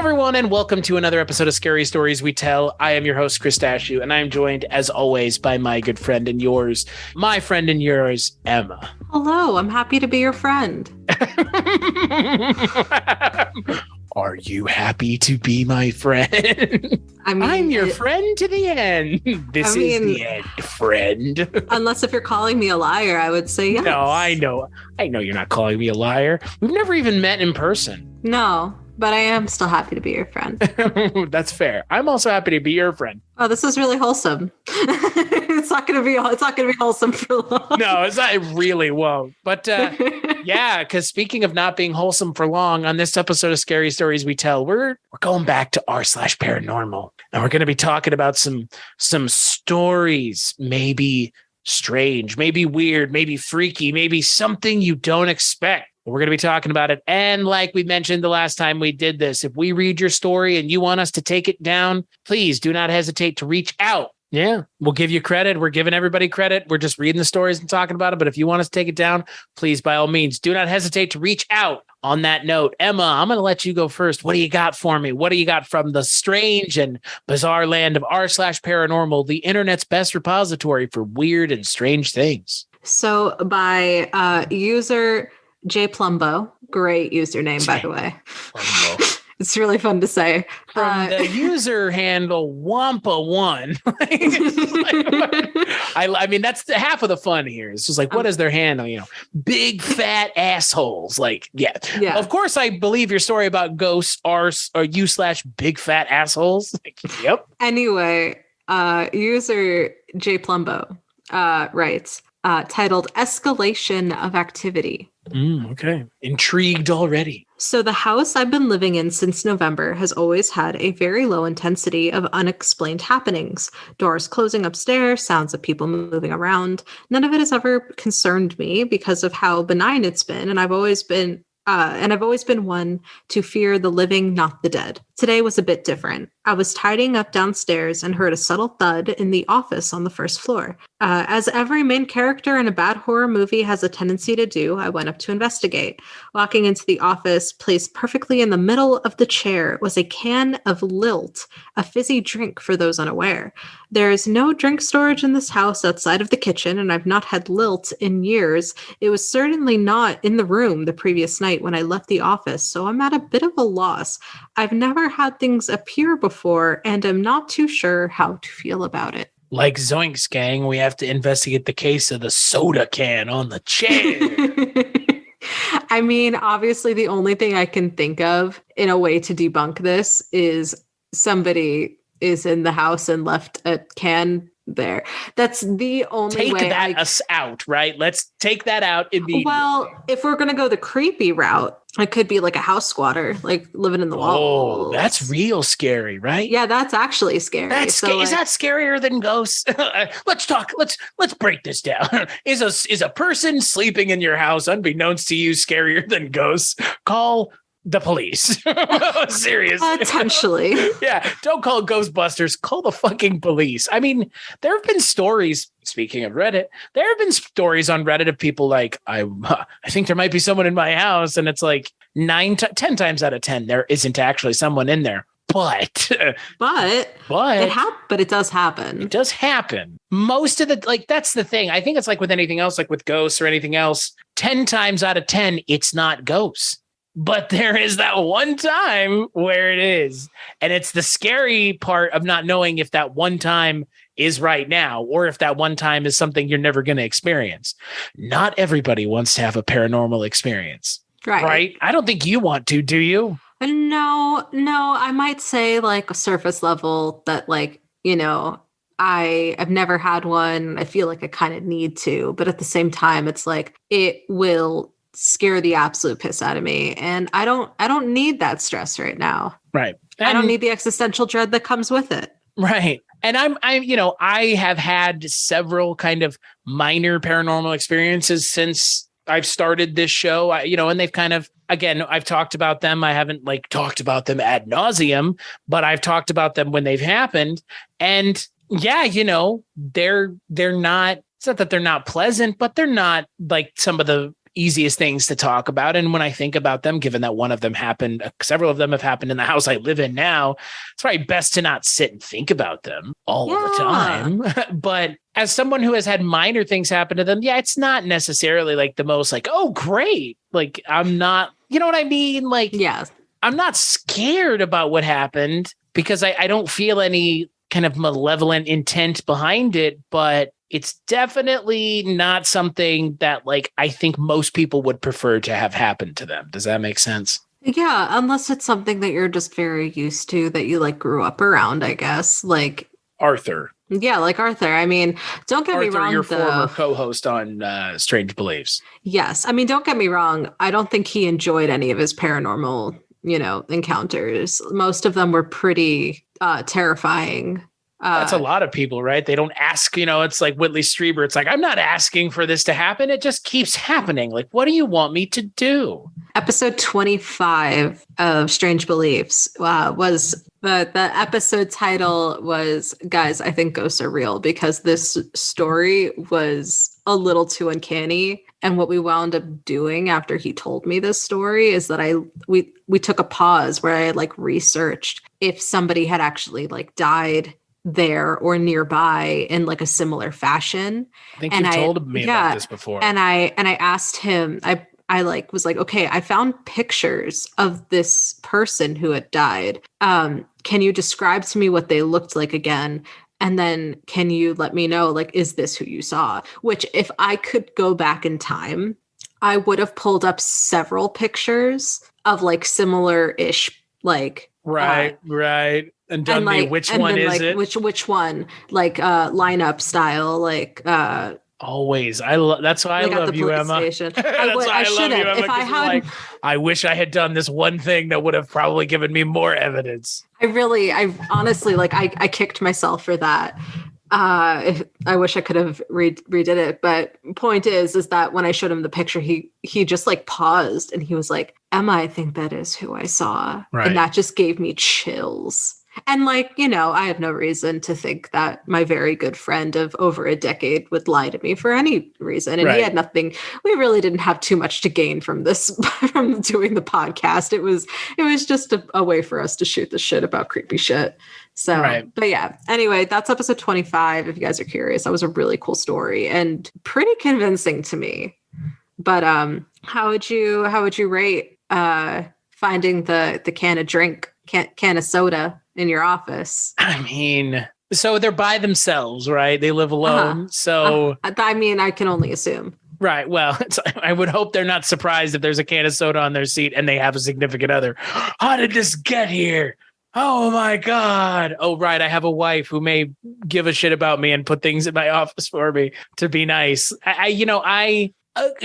everyone, and welcome to another episode of Scary Stories We Tell. I am your host, Chris Dashew, and I am joined, as always, by my good friend and yours, my friend and yours, Emma. Hello, I'm happy to be your friend. Are you happy to be my friend? I'm your friend to the end. This is the end, friend. Unless if you're calling me a liar, I would say yes. No, I know you're not calling me a liar. We've never even met in person. No, but I am still happy to be your friend. That's fair. I'm also happy to be your friend. Oh, this is really wholesome. It's not going to be wholesome for long. No, it really won't. But yeah, because speaking of not being wholesome for long, on this episode of Scary Stories We Tell, we're going back to r/paranormal, and we're going to be talking about some stories, maybe strange, maybe weird, maybe freaky, maybe something you don't expect. We're going to be talking about it. And like we mentioned the last time we did this, if we read your story and you want us to take it down, please do not hesitate to reach out. Yeah, we'll give you credit. We're giving everybody credit. We're just reading the stories and talking about it. But if you want us to take it down, please, by all means, do not hesitate to reach out. On that note, Emma, I'm going to let you go first. What do you got for me? What do you got from the strange and bizarre land of r/paranormal, the internet's best repository for weird and strange things? So by user J Plumbo, great username, by the way. It's really fun to say. From the user handle Wampa1. I mean, that's half of the fun here. It's just like, what is their handle? Big fat assholes. Like, yeah. Of course, I believe your story about ghosts are you/big fat assholes. Like, yep. Anyway, user J Plumbo writes, titled Escalation of Activity. Okay. Intrigued already. So the house I've been living in since November has always had a very low intensity of unexplained happenings. Doors closing upstairs, sounds of people moving around. None of it has ever concerned me because of how benign it's been, and I've always been one to fear the living, not the dead. Today was a bit different. I was tidying up downstairs and heard a subtle thud in the office on the first floor. As every main character in a bad horror movie has a tendency to do, I went up to investigate. Walking into the office, placed perfectly in the middle of the chair, was a can of Lilt, a fizzy drink for those unaware. There is no drink storage in this house outside of the kitchen, and I've not had Lilt in years. It was certainly not in the room the previous night when I left the office, so I'm at a bit of a loss. I've never had things appear before, and I'm not too sure how to feel about it. Like Zoinks gang, we have to investigate the case of the soda can on the chair. I mean, obviously, the only thing I can think of in a way to debunk this is somebody is in the house and left a can there. That's the only way. Take that us out, right? Let's take that out immediately. Well, if we're going to go the creepy route, it could be like a house squatter, like living in the walls. Oh, that's real scary, right? Yeah, that's actually scary. Is that scarier than ghosts? Let's talk. Let's break this down. Is a person sleeping in your house, unbeknownst to you, scarier than ghosts? Call the police. Seriously. Potentially. Yeah. Don't call Ghostbusters. Call the fucking police. I mean, there have been stories, speaking of Reddit, there have been stories on Reddit of people like, I think there might be someone in my house. And it's like 10 times out of 10, there isn't actually someone in there. But it does happen. It does happen. Most of that's the thing. I think it's like with anything else, like with ghosts or anything else, 10 times out of 10, it's not ghosts. But there is that one time where it is. And it's the scary part of not knowing if that one time is right now or if that one time is something you're never going to experience. Not everybody wants to have a paranormal experience. Right? I don't think you want to, do you? No, I might say like a surface level that I've never had one. I feel like I kind of need to, but at the same time, it's like it will scare the absolute piss out of me. And I don't need that stress right now. Right. And I don't need the existential dread that comes with it. Right. And I have had several kind of minor paranormal experiences since I've started this show, and they've kind of, again, I've talked about them. I haven't talked about them ad nauseum, but I've talked about them when they've happened. And yeah, they're not, it's not that they're not pleasant, but they're not like some of the easiest things to talk about. And when I think about them, given that one of them happened, several of them have happened in the house I live in now, it's probably best to not sit and think about them all the time. But as someone who has had minor things happen to them, yeah, it's not necessarily like the most like, oh, great. Like, I'm not, you know what I mean? Like, I'm not scared about what happened because I don't feel any kind of malevolent intent behind it, but it's definitely not something that like I think most people would prefer to have happen to them. Does that make sense? Yeah, unless it's something that you're just very used to that you like grew up around, I guess. Like Arthur. Yeah, like Arthur. I mean, don't get me wrong. Arthur, your former co-host on Strange Beliefs. Yes. I mean, don't get me wrong. I don't think he enjoyed any of his paranormal, encounters. Most of them were pretty terrifying. That's a lot of people, right? They don't ask, it's like Whitley Strieber. It's like, I'm not asking for this to happen. It just keeps happening. Like, what do you want me to do? Episode 25 of Strange Beliefs was the episode title was, guys, I think ghosts are real, because this story was a little too uncanny. And what we wound up doing after he told me this story is that we took a pause where I like researched if somebody had actually like died there or nearby in like a similar fashion. I think you told me about this before. And I asked him, I like was like, okay, I found pictures of this person who had died. Can you describe to me what they looked like again? And then can you let me know, like, is this who you saw? Which if I could go back in time, I would have pulled up several pictures of like similar-ish, like right. And done me, which one is it? Which one? Like lineup style, like always. That's why like I love you, Emma. I should have. If I had, like, I wish I had done this one thing that would have probably given me more evidence. I honestly, like, I kicked myself for that. I wish I could have redid it. But point is that when I showed him the picture, he just like paused and he was like, Emma, I think that is who I saw. Right. And that just gave me chills. And like, I have no reason to think that my very good friend of over a decade would lie to me for any reason. And he had nothing, we really didn't have too much to gain from this, from doing the podcast. It was just a way for us to shoot the shit about creepy shit. So, But yeah, anyway, that's episode 25. If you guys are curious, that was a really cool story and pretty convincing to me. But how would you rate finding the can of soda in your office? I mean, so they're by themselves, right? They live alone. So I mean, I can only assume. Right. Well, I would hope they're not surprised if there's a can of soda on their seat and they have a significant other. How did this get here? Oh my God. Oh, right. I have a wife who may give a shit about me and put things in my office for me to be nice. I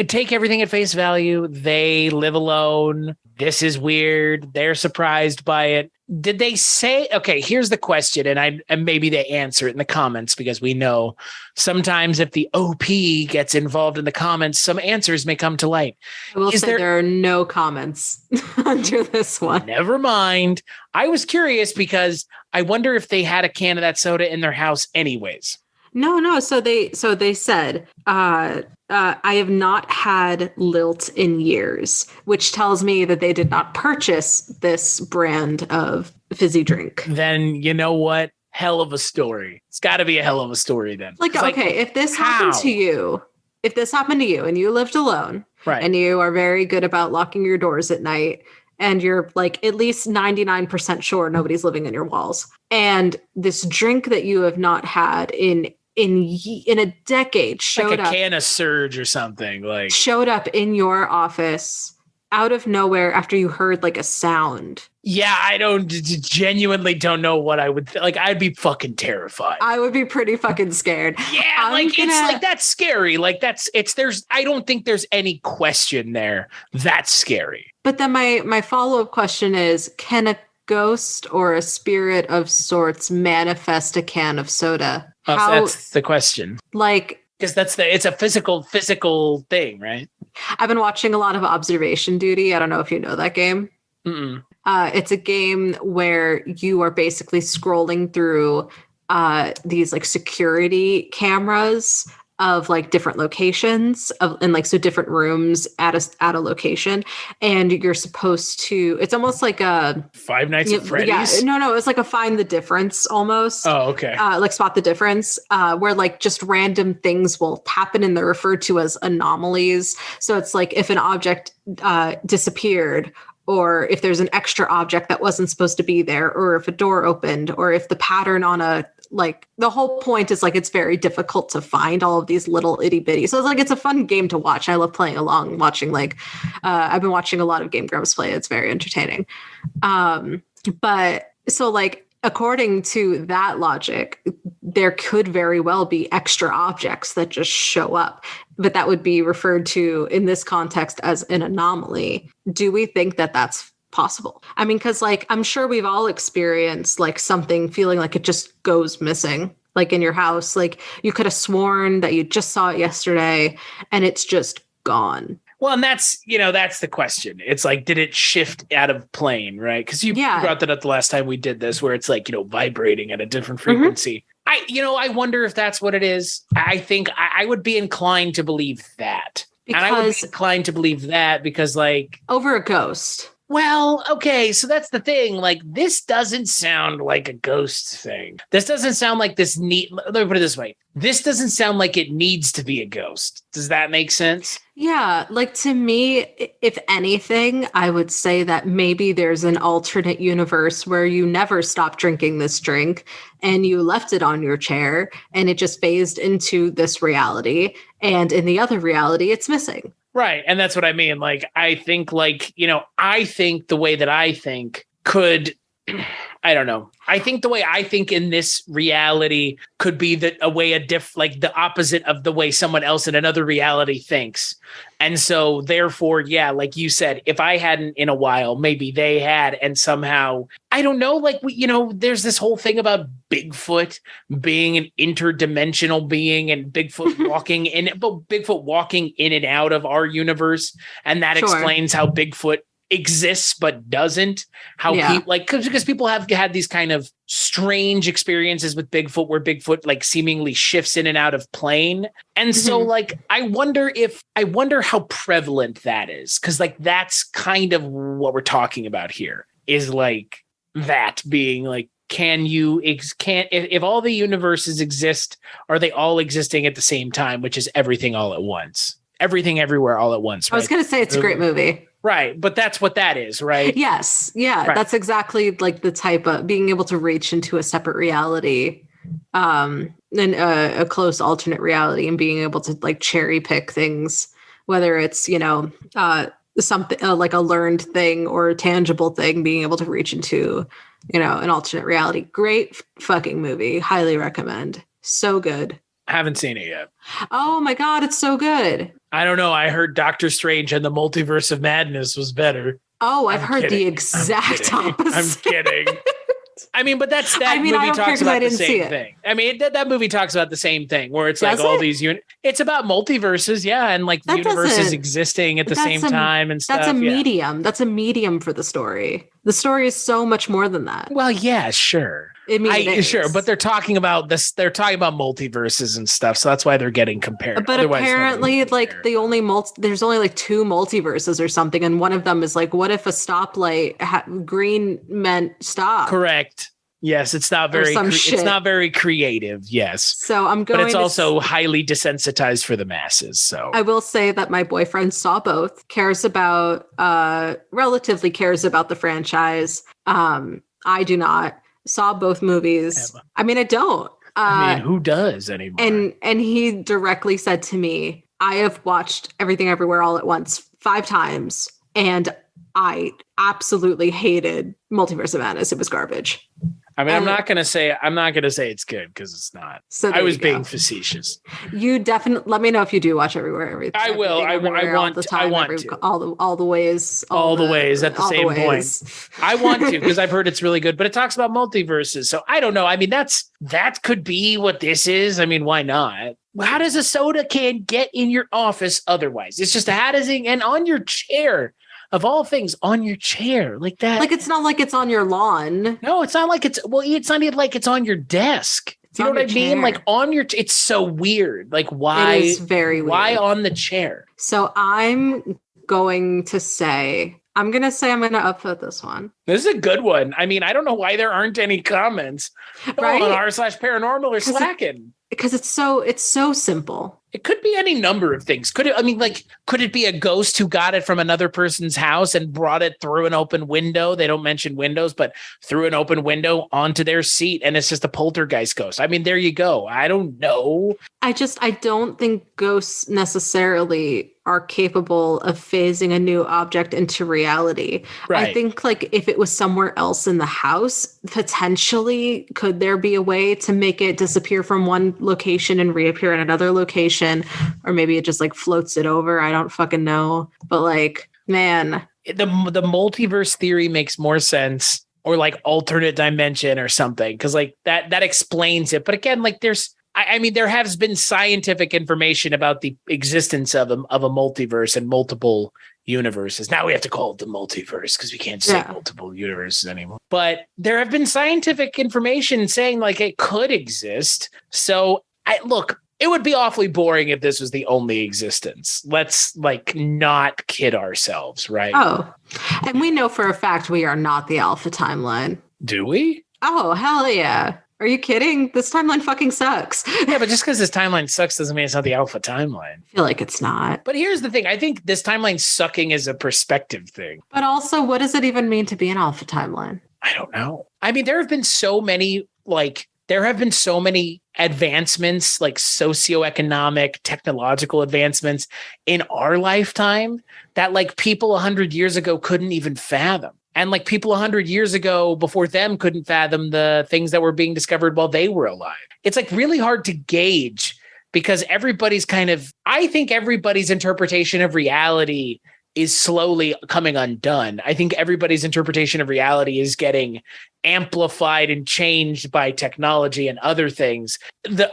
take everything at face value. They live alone. This is weird. They're surprised by it. Did they say, okay, here's the question. And maybe they answer it in the comments, because we know sometimes if the OP gets involved in the comments, some answers may come to light. I will say there are no comments under this one. Never mind. I was curious because I wonder if they had a can of that soda in their house anyways. No. So they said, I have not had Lilt in years, which tells me that they did not purchase this brand of fizzy drink. Then you know what? Hell of a story. It's got to be a hell of a story then. If this happened to you and you lived alone, right, and you are very good about locking your doors at night, and you're like at least 99% sure nobody's living in your walls, and this drink that you have not had in a decade showed up, can of Surge or something, like showed up in your office out of nowhere after you heard like a sound. Yeah, I genuinely don't know what I would like. I'd be fucking terrified. I would be pretty fucking scared. Yeah, it's like that's scary. Like I don't think there's any question there. That's scary. But then my follow-up question is, can a ghost or a spirit of sorts manifest a can of soda? That's the question. Like, because it's a physical thing, right? I've been watching a lot of Observation Duty. I don't know if you know that game. Mm-mm. It's a game where you are basically scrolling through these like security cameras of like different locations and like so different rooms at a location, and you're supposed to. It's almost like a Five Nights at Freddy's. Yeah, no, it's like a find the difference almost. Oh, okay. Like spot the difference, where like just random things will happen and they're referred to as anomalies. So it's like if an object disappeared, or if there's an extra object that wasn't supposed to be there, or if a door opened, or if the pattern on a, like, the whole point is like it's very difficult to find all of these little itty bitty. So it's like it's a fun game to watch. I love playing along, watching like I've been watching a lot of Game Grumps play. It's very entertaining. But so like according to that logic, there could very well be extra objects that just show up, but that would be referred to in this context as an anomaly. Do we think that that's possible? I mean, because like I'm sure we've all experienced like something feeling like it just goes missing, like in your house. Like you could have sworn that you just saw it yesterday and it's just gone. Well, and that's the question. It's like, did it shift out of plane, right? Because you brought that up the last time we did this, where it's like, vibrating at a different frequency. I wonder if that's what it is. I think I would be inclined to believe that. And I would be inclined to believe that because like... Over a ghost. Well, okay, so that's the thing. Like, this doesn't sound like a ghost thing. This doesn't sound like this need. Let me put it this way. This doesn't sound like it needs to be a ghost. Does that make sense? Yeah, like to me, if anything, I would say that maybe there's an alternate universe where you never stopped drinking this drink and you left it on your chair and it just phased into this reality. And in the other reality, it's missing. Right. And that's what I mean. Like, I think I think the way that I think could, I don't know. I think the way I think in this reality could be the opposite of the way someone else in another reality thinks. And so therefore, yeah, like you said, if I hadn't in a while, maybe they had, and somehow, I don't know, like, there's this whole thing about Bigfoot being an interdimensional being and Bigfoot walking in and out of our universe. And that explains how Bigfoot exists but doesn't, because people have had these kind of strange experiences with Bigfoot where Bigfoot like seemingly shifts in and out of plane. And so like I wonder how prevalent that is, because like that's kind of what we're talking about here, is like that being like, if all the universes exist, are they all existing at the same time, which is everything all at once, everything everywhere all at once, right? I was going to say it's a great movie. Right. But that's what that is, right? Yes. Yeah. Right. That's exactly like the type of being able to reach into a separate reality, and a close alternate reality, and being able to like cherry pick things, whether it's, something like a learned thing or a tangible thing, being able to reach into, an alternate reality. Great fucking movie. Highly recommend. So good. I haven't seen it yet. Oh my God, it's so good. I don't know. I heard Doctor Strange and the Multiverse of Madness was better. Oh, I've heard the exact opposite. I'm kidding. I mean, but that movie talks about the same thing. I mean, that movie talks about the same thing, where it's like all these it's about multiverses, yeah, and like the universes existing at the same time and stuff. That's a medium. That's a medium for the story. The story is so much more than that. Well, yeah, sure. Sure, but they're talking about this. They're talking about multiverses and stuff, so that's why they're getting compared. But apparently, like there's only like 2 multiverses or something, and one of them is like, what if a stoplight green meant stop? Correct. Yes, it's not very. It's not very creative. Yes. So I'm going. But it's also highly desensitized for the masses. So I will say that my boyfriend saw both. Relatively cares about the franchise. I do not. Saw both movies. I mean, I don't. Who does anymore? And he directly said to me, I have watched Everything Everywhere All at Once 5 times, and I absolutely hated Multiverse of Madness. It was garbage. I mean, I'm not gonna say it's good, because it's not. So I was being facetious. You definitely let me know if you do watch Everything. I will. I want to. All the ways at the same point. I want to, because I've heard it's really good, but it talks about multiverses. So I don't know. I mean, that could be what this is. I mean, why not? How does a soda can get in your office otherwise? It's just and on your chair. Of all things, on your chair like that. Like, it's not like it's on your lawn. No, it's not like it's not even like it's on your desk. You know what I mean? Like on your, it's so weird. Like why? It is very weird. Why on the chair? So I'm going to upvote this one. This is a good one. I mean, I don't know why there aren't any comments right? on r/paranormal or slacking. Because it's so simple. It could be any number of things. Could it be a ghost who got it from another person's house and brought it through an open window? They don't mention windows, but through an open window onto their seat, and it's just a poltergeist ghost. I mean, there you go. I don't know. I don't think ghosts necessarily are capable of phasing a new object into reality. Right. I think like if it was somewhere else in the house, potentially could there be a way to make it disappear from one location and reappear in another location? Or maybe it just like floats it over. I don't fucking know. But like, man. The multiverse theory makes more sense, or like alternate dimension or something. Because like that explains it. But again, like there has been scientific information about the existence of a multiverse and multiple universes. Now we have to call it the multiverse because we can't say multiple universes anymore. But there have been scientific information saying like it could exist. So it would be awfully boring if this was the only existence. Let's like not kid ourselves, right? Oh, and we know for a fact we are not the alpha timeline. Do we? Oh, hell yeah. Are you kidding? This timeline fucking sucks. Yeah, but just because this timeline sucks doesn't mean it's not the alpha timeline. I feel like it's not. But here's the thing. I think this timeline sucking is a perspective thing. But also, what does it even mean to be an alpha timeline? I don't know. I mean, there have been so many advancements, like socioeconomic, technological advancements in our lifetime that like people 100 years ago couldn't even fathom. And like people 100 years ago before them couldn't fathom the things that were being discovered while they were alive. It's like really hard to gauge because I think everybody's interpretation of reality is slowly coming undone. I think everybody's interpretation of reality is getting amplified and changed by technology and other things.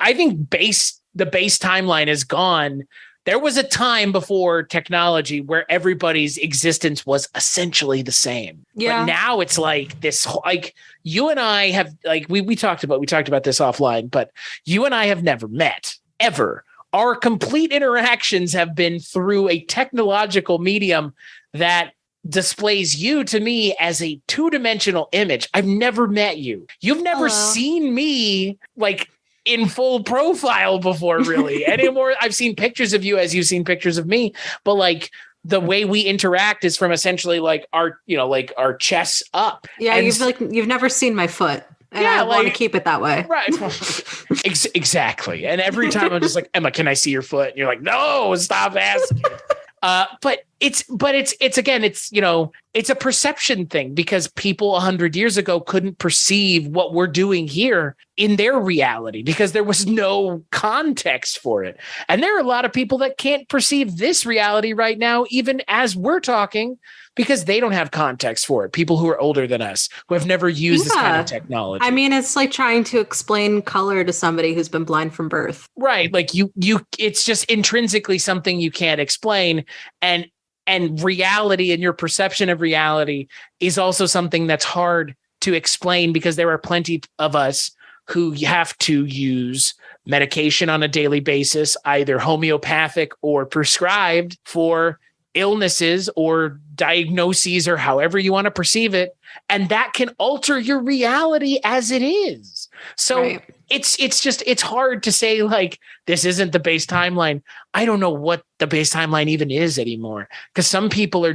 I think the base timeline is gone. There was a time before technology where everybody's existence was essentially the same. Yeah. But now it's like this, like you and I have, like we talked about this offline, but you and I have never met ever. Our complete interactions have been through a technological medium that displays you to me as a two-dimensional image. I've never met you. You've never seen me like in full profile before, really. Anymore. I've seen pictures of you as you've seen pictures of me, but like the way we interact is from essentially like our chests up. Yeah, and you've never seen my foot. And I want to keep it that way. Right. Exactly. And every time I'm just like, Emma, can I see your foot? And you're like, no, stop asking. But it's a perception thing because people 100 years ago couldn't perceive what we're doing here in their reality because there was no context for it. And there are a lot of people that can't perceive this reality right now, even as we're talking, because they don't have context for it. People who are older than us, who have never used this kind of technology. I mean, it's like trying to explain color to somebody who's been blind from birth. Right. Like it's just intrinsically something you can't explain. And reality and your perception of reality is also something that's hard to explain because there are plenty of us who have to use medication on a daily basis, either homeopathic or prescribed for illnesses or diagnoses or however you want to perceive it. And that can alter your reality as it is. So right. It's hard to say like, this isn't the base timeline. I don't know what the base timeline even is anymore. Because some people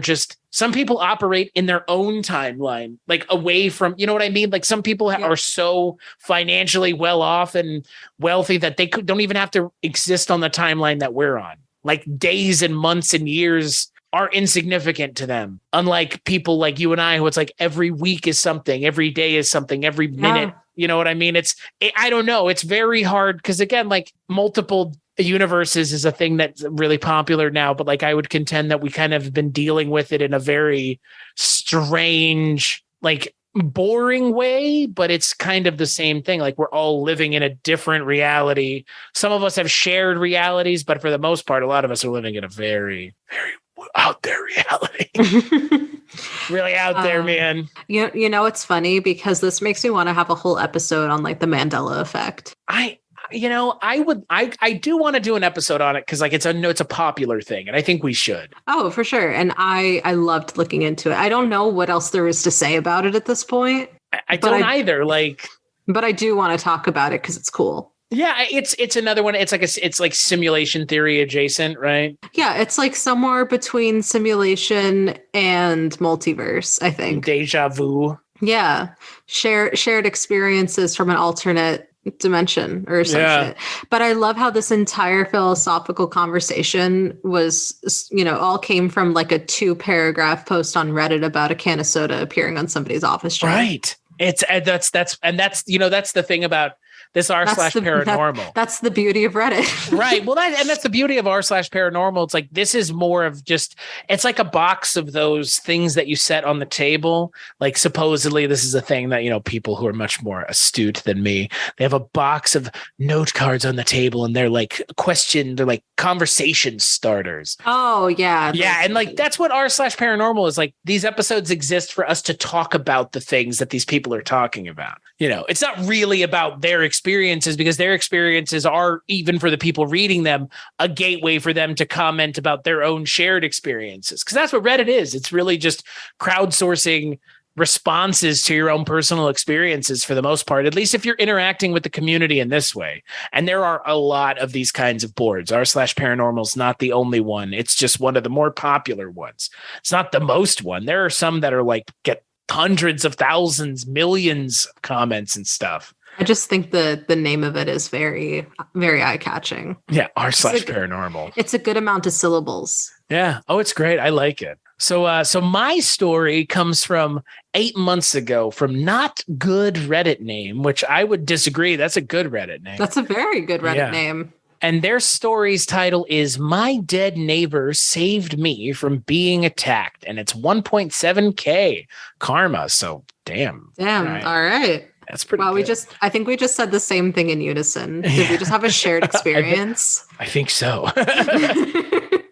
operate in their own timeline, like away from, you know what I mean? Like some people are so financially well off and wealthy that they don't even have to exist on the timeline that we're on. Like days and months and years are insignificant to them. Unlike people like you and I, who it's like every week is something, every day is something, every minute. You know what I mean? I don't know. It's very hard because again, like multiple universes is a thing that's really popular now, but like I would contend that we kind of been dealing with it in a very strange, like boring way, but it's kind of the same thing. Like we're all living in a different reality. Some of us have shared realities, but for the most part, a lot of us are living in a very, very out there reality. Really out there, man. You know, it's funny because this makes me want to have a whole episode on like the Mandela effect. I do want to do an episode on it because like it's a popular thing, and I think we should. Oh, for sure. And I loved looking into it. I don't know what else there is to say about it at this point. I don't either. But I do want to talk about it because it's cool. Yeah, it's another one. It's like simulation theory adjacent, right? Yeah, it's like somewhere between simulation and multiverse, I think. Deja vu. Yeah. Shared experiences from an alternate dimension or some shit. But I love how this entire philosophical conversation was, all came from like a 2-paragraph post on Reddit about a can of soda appearing on somebody's office chair. Right. That's the thing about this r/paranormal. That's the beauty of Reddit. Right. Well, that's the beauty of r/paranormal. It's like, this is more of just, it's like a box of those things that you set on the table. Like supposedly this is a thing that, people who are much more astute than me, they have a box of note cards on the table and they're like they're like conversation starters. Oh yeah. Yeah. And like, that's what r/paranormal is. Like, these episodes exist for us to talk about the things that these people are talking about. It's not really about their experiences, because their experiences are, even for the people reading them, a gateway for them to comment about their own shared experiences. Because that's what Reddit is. It's really just crowdsourcing responses to your own personal experiences for the most part, at least if you're interacting with the community in this way. And there are a lot of these kinds of boards. r/paranormal is not the only one. It's just one of the more popular ones. It's not the most one. There are some that are like, get hundreds of thousands, millions of comments and stuff. I just think the name of it is very, very eye-catching. Yeah, r/paranormal. It's a good amount of syllables. Yeah. Oh, it's great. I like it. So my story comes from 8 months ago from Not Good Reddit Name, which I would disagree. That's a good Reddit name. That's a very good Reddit name. And their story's title is My Dead Neighbor Saved Me from Being Attacked. And it's 1.7K karma. So damn. Right. All right. That's pretty good. I think we just said the same thing in unison. Did we just have a shared experience? I think so.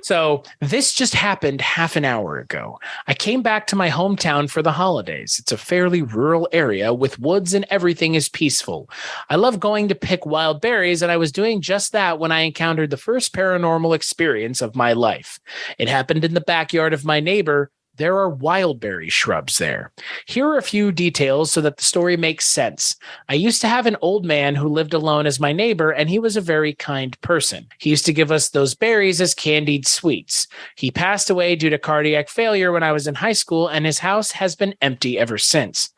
So this just happened half an hour ago. I came back to my hometown for the holidays. It's a fairly rural area with woods and everything is peaceful. I love going to pick wild berries, and I was doing just that when I encountered the first paranormal experience of my life. It happened in the backyard of my neighbor. There are wildberry shrubs there. Here are a few details so that the story makes sense. I used to have an old man who lived alone as my neighbor, and he was a very kind person. He used to give us those berries as candied sweets. He passed away due to cardiac failure when I was in high school, and his house has been empty ever since.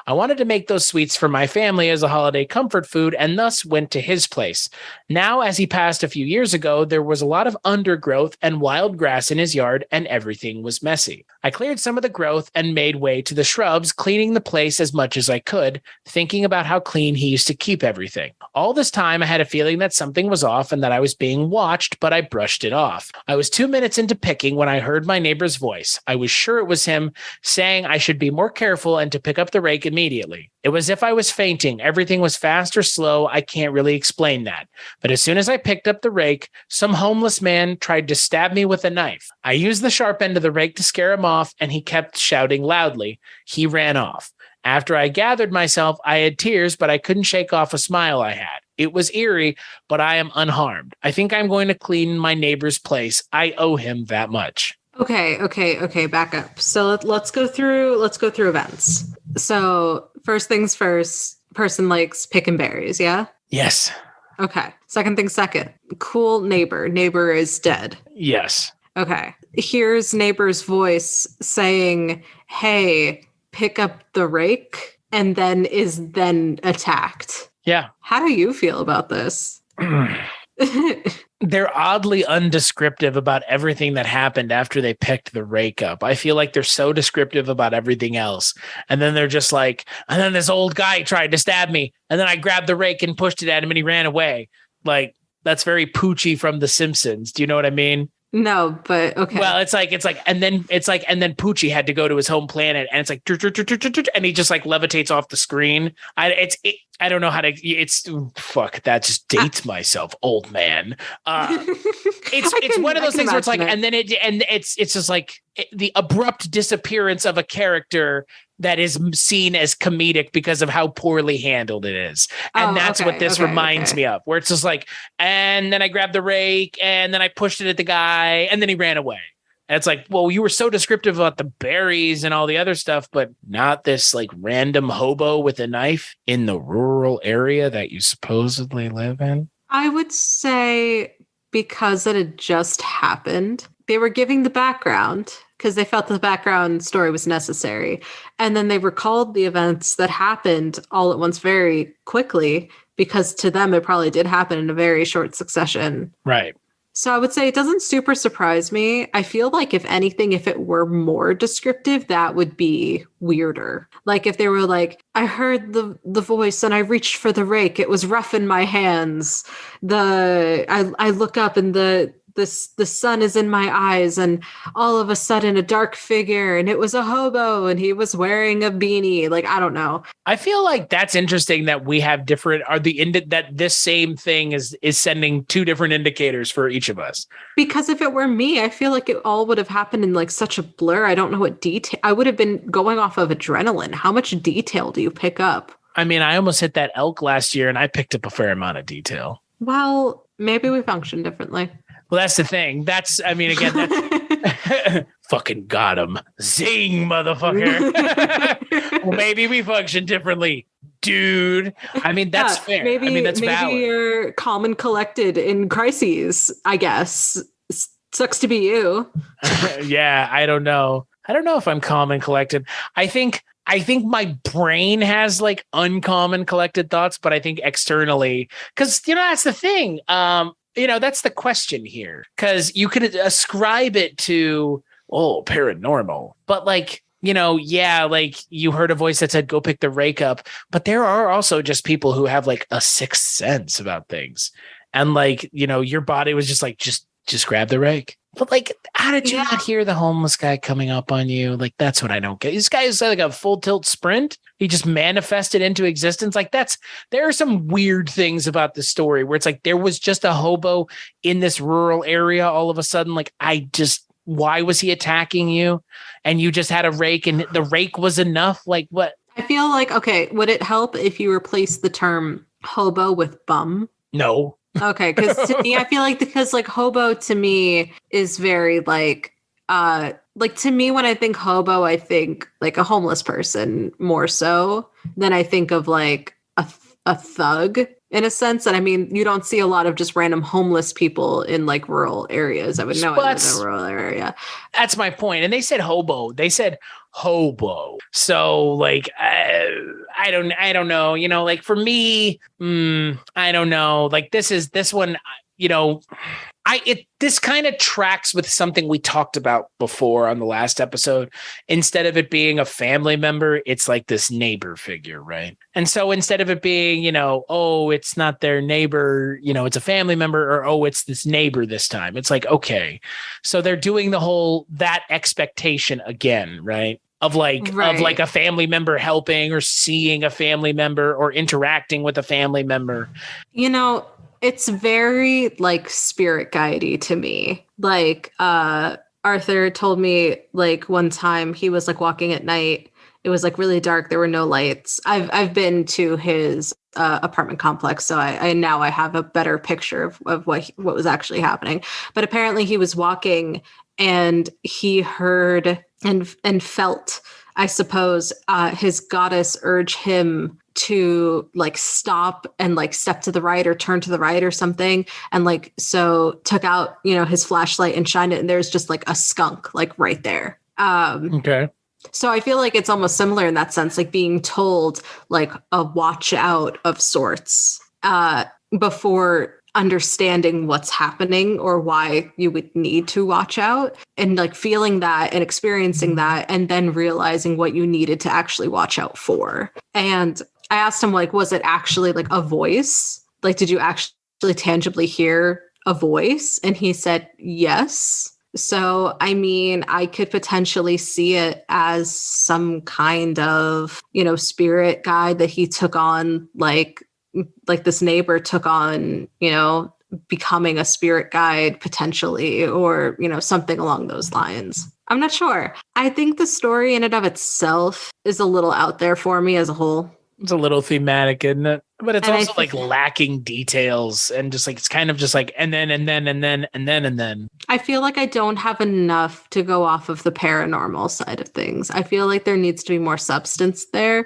I wanted to make those sweets for my family as a holiday comfort food, and thus went to his place. Now, as he passed a few years ago, there was a lot of undergrowth and wild grass in his yard, and everything was messy. I cleared some of the growth and made way to the shrubs, cleaning the place as much as I could, thinking about how clean he used to keep everything. All this time, I had a feeling that something was off and that I was being watched, but I brushed it off. I was 2 minutes into picking when I heard my neighbor's voice. I was sure it was him, saying I should be more careful and to pick up the rake immediately. It was as if I was fainting. Everything was fast or slow. I can't really explain that. But as soon as I picked up the rake, some homeless man tried to stab me with a knife. I used the sharp end of the rake to scare him off, and he kept shouting loudly. He ran off. After I gathered myself, I had tears, but I couldn't shake off a smile I had. It was eerie, but I am unharmed. I think I'm going to clean my neighbor's place. I owe him that much. Okay. Back up. So let's go through events. So first things first, person likes picking berries. Yeah. Yes. Okay. Second thing second, cool neighbor. Neighbor is dead. Yes. Okay. Here's neighbor's voice saying, hey, pick up the rake, and then is attacked. Yeah. How do you feel about this? They're oddly undescriptive about everything that happened after they picked the rake up. I feel like they're so descriptive about everything else. And then they're just like, and then this old guy tried to stab me, and then I grabbed the rake and pushed it at him and he ran away. Like, that's very Poochie from The Simpsons. Do you know what I mean? No, but okay. Well, and then Poochie had to go to his home planet, and it's like, and he just like levitates off the screen. I don't know how to. Fuck. That just dates myself, old man. it's one of those things where it's like, it. and then it's just like the abrupt disappearance of a character that is seen as comedic because of how poorly handled it is. And that's what this reminds me of, where it's just like, and then I grabbed the rake and then I pushed it at the guy and then he ran away. And it's like, well, you were so descriptive about the berries and all the other stuff, but not this like random hobo with a knife in the rural area that you supposedly live in. I would say because it had just happened, they were giving the background because they felt the background story was necessary. And then they recalled the events that happened all at once very quickly because to them, it probably did happen in a very short succession. Right. So I would say it doesn't super surprise me. I feel like if anything, if it were more descriptive, that would be weirder. Like if they were like, I heard the voice and I reached for the rake. It was rough in my hands. I look up and the sun is in my eyes and all of a sudden a dark figure and it was a hobo and he was wearing a beanie. Like, I don't know. I feel like that's interesting that we have different that this same thing is sending two different indicators for each of us. Because if it were me, I feel like it all would have happened in like such a blur. I don't know what detail. I would have been going off of adrenaline. How much detail do you pick up? I mean, I almost hit that elk last year and I picked up a fair amount of detail. Well, maybe we function differently. Well, that's the thing. That's fucking got him. Zing, motherfucker. Well, maybe we function differently, dude. I mean, that's fair. Maybe that's valid. You're calm and collected in crises, I guess. Sucks to be you. Yeah, I don't know. I don't know if I'm calm and collected. I think my brain has like uncommon collected thoughts, but I think externally, because, that's the thing. That's the question here, because you could ascribe it to, paranormal, but like, like you heard a voice that said, go pick the rake up. But there are also just people who have like a sixth sense about things. And like, your body was just like, just grab the rake. But like, how did you not hear the homeless guy coming up on you? Like, that's what I don't get. This guy is like a full tilt sprint. He just manifested into existence. Like there are some weird things about the story where it's like, there was just a hobo in this rural area. All of a sudden, like, why was he attacking you? And you just had a rake and the rake was enough. Like what? I feel like, okay, would it help if you replace the term hobo with bum? No. Okay, because to me, I feel like because like hobo to me is very like to me when I think hobo, I think like a homeless person more so than I think of like a thug in a sense. And I mean, you don't see a lot of just random homeless people in like rural areas. I would know I live in a rural area. That's my point. And they said hobo. They said hobo. So like, I don't know, like for me, I don't know, like this one, this kind of tracks with something we talked about before on the last episode. Instead of it being a family member, it's like this neighbor figure, right? And so instead of it being, it's not their neighbor, it's a family member, or it's this neighbor this time. It's like, okay, so they're doing that expectation again, right? Of a family member helping or seeing a family member or interacting with a family member. It's very like spirit guidey to me. Like Arthur told me like one time he was like walking at night. It was like really dark. There were no lights. I've been to his apartment complex, so I now have a better picture of what was actually happening. But apparently he was walking and he heard and felt, I suppose, his goddess urge him to like stop and like step to the right or turn to the right or something. And like, so took out, his flashlight and shined it. And there's just like a skunk, like right there. Okay. So I feel like it's almost similar in that sense, like being told like a watch out of sorts, before understanding what's happening or why you would need to watch out, and like feeling that and experiencing that and then realizing what you needed to actually watch out for. And I asked him, like, was it actually like a voice? Like, did you actually tangibly hear a voice? And he said, yes. So, I mean, I could potentially see it as some kind of, spirit guide that he took on, like this neighbor took on, becoming a spirit guide potentially, or, something along those lines. I'm not sure. I think the story in and of itself is a little out there for me as a whole. It's a little thematic, isn't it? But it's And also like lacking details and just like, it's kind of just like, and then. I feel like I don't have enough to go off of the paranormal side of things. I feel like there needs to be more substance there.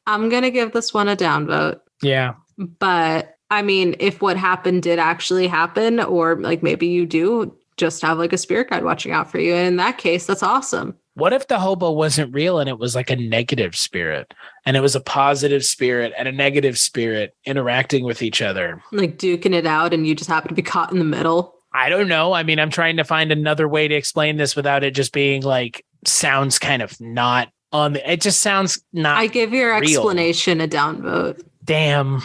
I'm going to give this one a downvote. Yeah. But I mean, if what happened did actually happen, or like maybe you do just have like a spirit guide watching out for you, and in that case, that's awesome. What if the hobo wasn't real and it was like a negative spirit, and it was a positive spirit and a negative spirit interacting with each other? Like duking it out, and you just happen to be caught in the middle. I don't know. I mean, I'm trying to find another way to explain this without it just being like, sounds kind of not on the, it just sounds not. I give your real. Explanation a downvote. Damn.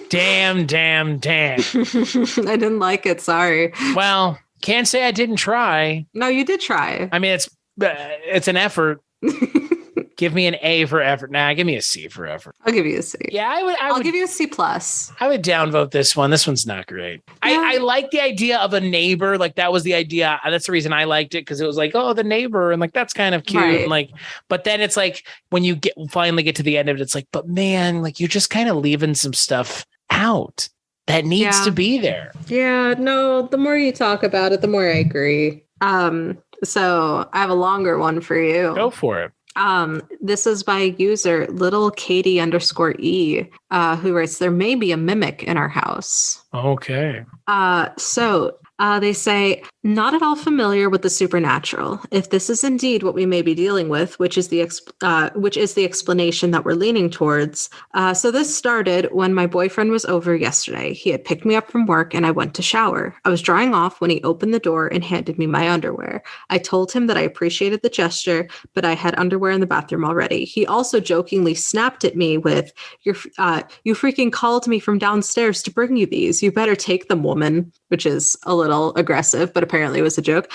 damn. I didn't like it. Sorry. Well, can't say I didn't try. No, you did try. I mean, it's an effort. Give me an A for effort. Nah, give me a C for effort. I'll give you a C. Yeah, I'll give you a C plus. I would downvote this one. This one's not great. Yeah. I like the idea of a neighbor. Like that was the idea. That's the reason I liked it, because it was like, oh, the neighbor, and like that's kind of cute. Right. And like, but then it's like when you finally get to the end of it, it's like, but man, like you're just kind of leaving some stuff out that needs to be there. Yeah, no, the more you talk about it, the more I agree. So I have a longer one for you. Go for it. This is by user little Katie_E, who writes, there may be a mimic in our house. Okay. So they say, not at all familiar with the supernatural. If this is indeed what we may be dealing with, which is the explanation that we're leaning towards. So this started when my boyfriend was over yesterday. He had picked me up from work and I went to shower. I was drying off when he opened the door and handed me my underwear. I told him that I appreciated the gesture, but I had underwear in the bathroom already. He also jokingly snapped at me with, you freaking called me from downstairs to bring you these. You better take them, woman, which is a little aggressive, but apparently it was a joke.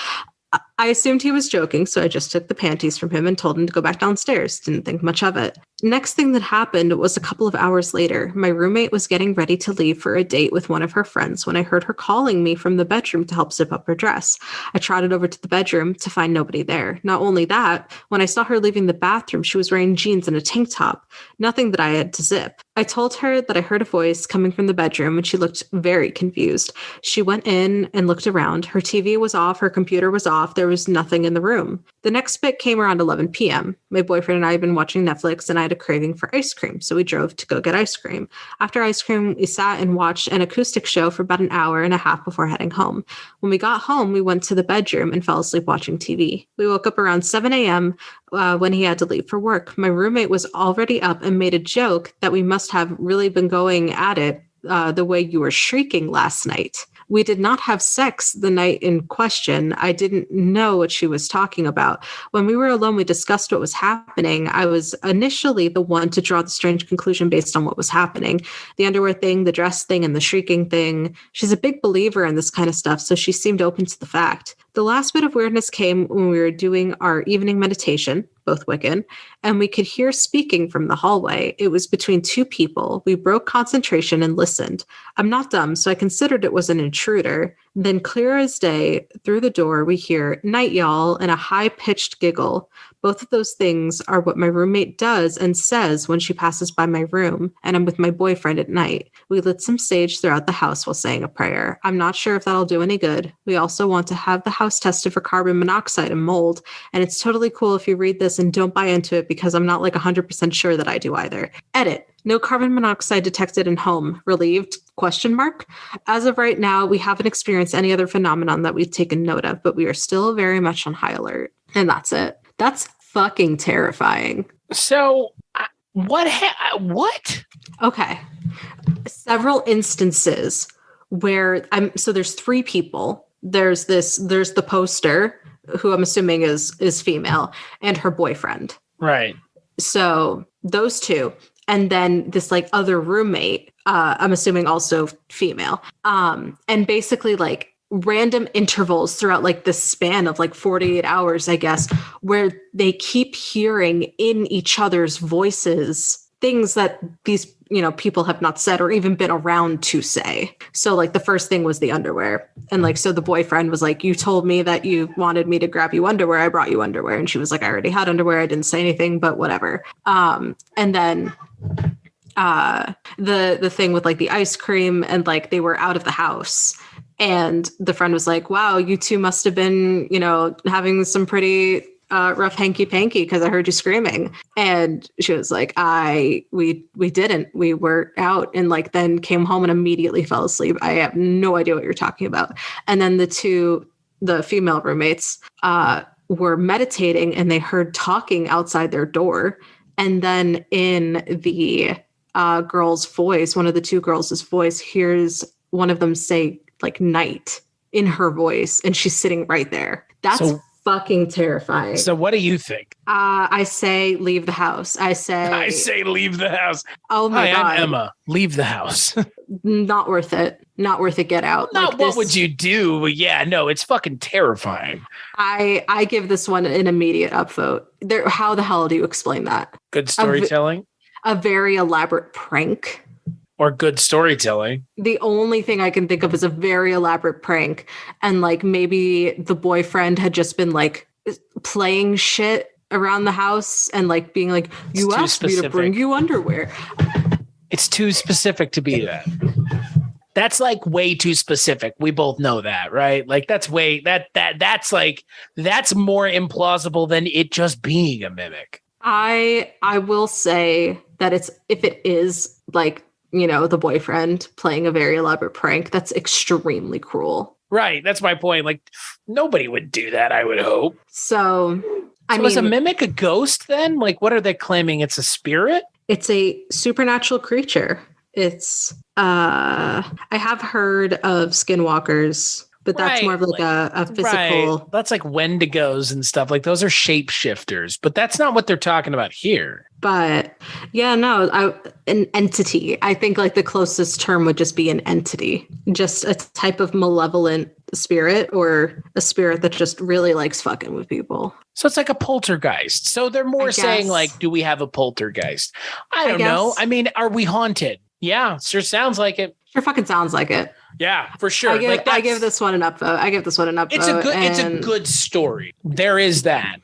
I assumed he was joking, so I just took the panties from him and told him to go back downstairs. Didn't think much of it. Next thing that happened was a couple of hours later. My roommate was getting ready to leave for a date with one of her friends when I heard her calling me from the bedroom to help zip up her dress. I trotted over to the bedroom to find nobody there. Not only that, when I saw her leaving the bathroom, she was wearing jeans and a tank top, nothing that I had to zip. I told her that I heard a voice coming from the bedroom and she looked very confused. She went in and looked around. Her TV was off, her computer was off, there was nothing in the room. The next bit came around 11 p.m. My boyfriend and I had been watching Netflix and I had a craving for ice cream, so we drove to go get ice cream. After ice cream, we sat and watched an acoustic show for about an hour and a half before heading home. When we got home, we went to the bedroom and fell asleep watching TV. We woke up around 7 a.m. When he had to leave for work. My roommate was already up and made a joke that we must have really been going at it the way you were shrieking last night. We did not have sex the night in question. I didn't know what she was talking about. When we were alone, we discussed what was happening. I was initially the one to draw the strange conclusion based on what was happening. The underwear thing, the dress thing, and the shrieking thing. She's a big believer in this kind of stuff, so she seemed open to the fact. The last bit of weirdness came when we were doing our evening meditation, both Wiccan, and we could hear speaking from the hallway. It was between two people. We broke concentration and listened. I'm not dumb, so I considered it was an intruder. Then clear as day, through the door, we hear, "Night, y'all," and a high-pitched giggle. Both of those things are what my roommate does and says when she passes by my room, and I'm with my boyfriend at night. We lit some sage throughout the house while saying a prayer. I'm not sure if that'll do any good. We also want to have the house tested for carbon monoxide and mold, and it's totally cool if you read this and don't buy into it because I'm not like 100% sure that I do either. Edit. No carbon monoxide detected in home. Relieved? ? As of right now, we haven't experienced any other phenomenon that we've taken note of, but we are still very much on high alert. And that's it. That's fucking terrifying. So, what? Okay. Several instances where so there's three people. There's the poster, who I'm assuming is female, and her boyfriend. Right. So those two. And then this like other roommate, I'm assuming also female. And basically like random intervals throughout like the span of like 48 hours, I guess, where they keep hearing in each other's voices things that these, people have not said or even been around to say. So like the first thing was the underwear. And like, so the boyfriend was like, you told me that you wanted me to grab you underwear. I brought you underwear. And she was like, I already had underwear. I didn't say anything, but whatever. And then the thing with like the ice cream, and like they were out of the house, and the friend was like, wow, you two must have been, having some pretty rough hanky panky because I heard you screaming. And she was like, we didn't. We were out and like then came home and immediately fell asleep. I have no idea what you're talking about. And then the female roommates were meditating and they heard talking outside their door. And then in the girl's voice, one of the two girls' voice, hears one of them say like night in her voice, and she's sitting right there. That's fucking terrifying. So what do you think? I say leave the house. I say leave the house. Oh my God. I'm Emma. Leave the house. Not worth it. Not worth it. Get out. Not like what this, would you do? But yeah, no, it's fucking terrifying. I give this one an immediate upvote. How the hell do you explain that? Good storytelling. A very elaborate prank. Or good storytelling. The only thing I can think of is a very elaborate prank. And like maybe the boyfriend had just been like playing shit around the house and like being like, you asked me to bring you underwear. It's too specific to be that. That's like way too specific. We both know that, right? Like that's more implausible than it just being a mimic. I will say that if it is like, the boyfriend playing a very elaborate prank, that's extremely cruel. Right. That's my point. Like nobody would do that, I would hope. So I mean, is a mimic a ghost then? Like what are they claiming? It's a spirit? It's a supernatural creature. It's I have heard of skinwalkers, but that's more of like a physical. Right. That's like Wendigos and stuff. Like those are shapeshifters, but that's not what they're talking about here. But yeah, no, an entity. I think like the closest term would just be an entity, just a type of malevolent spirit or a spirit that just really likes fucking with people. So it's like a poltergeist. So they're more saying like, do we have a poltergeist? I don't know. I mean, are we haunted? Yeah, sure sounds like it. Sure fucking sounds like it. Yeah, for sure. I give this one an upvote. It's a good story. There is that.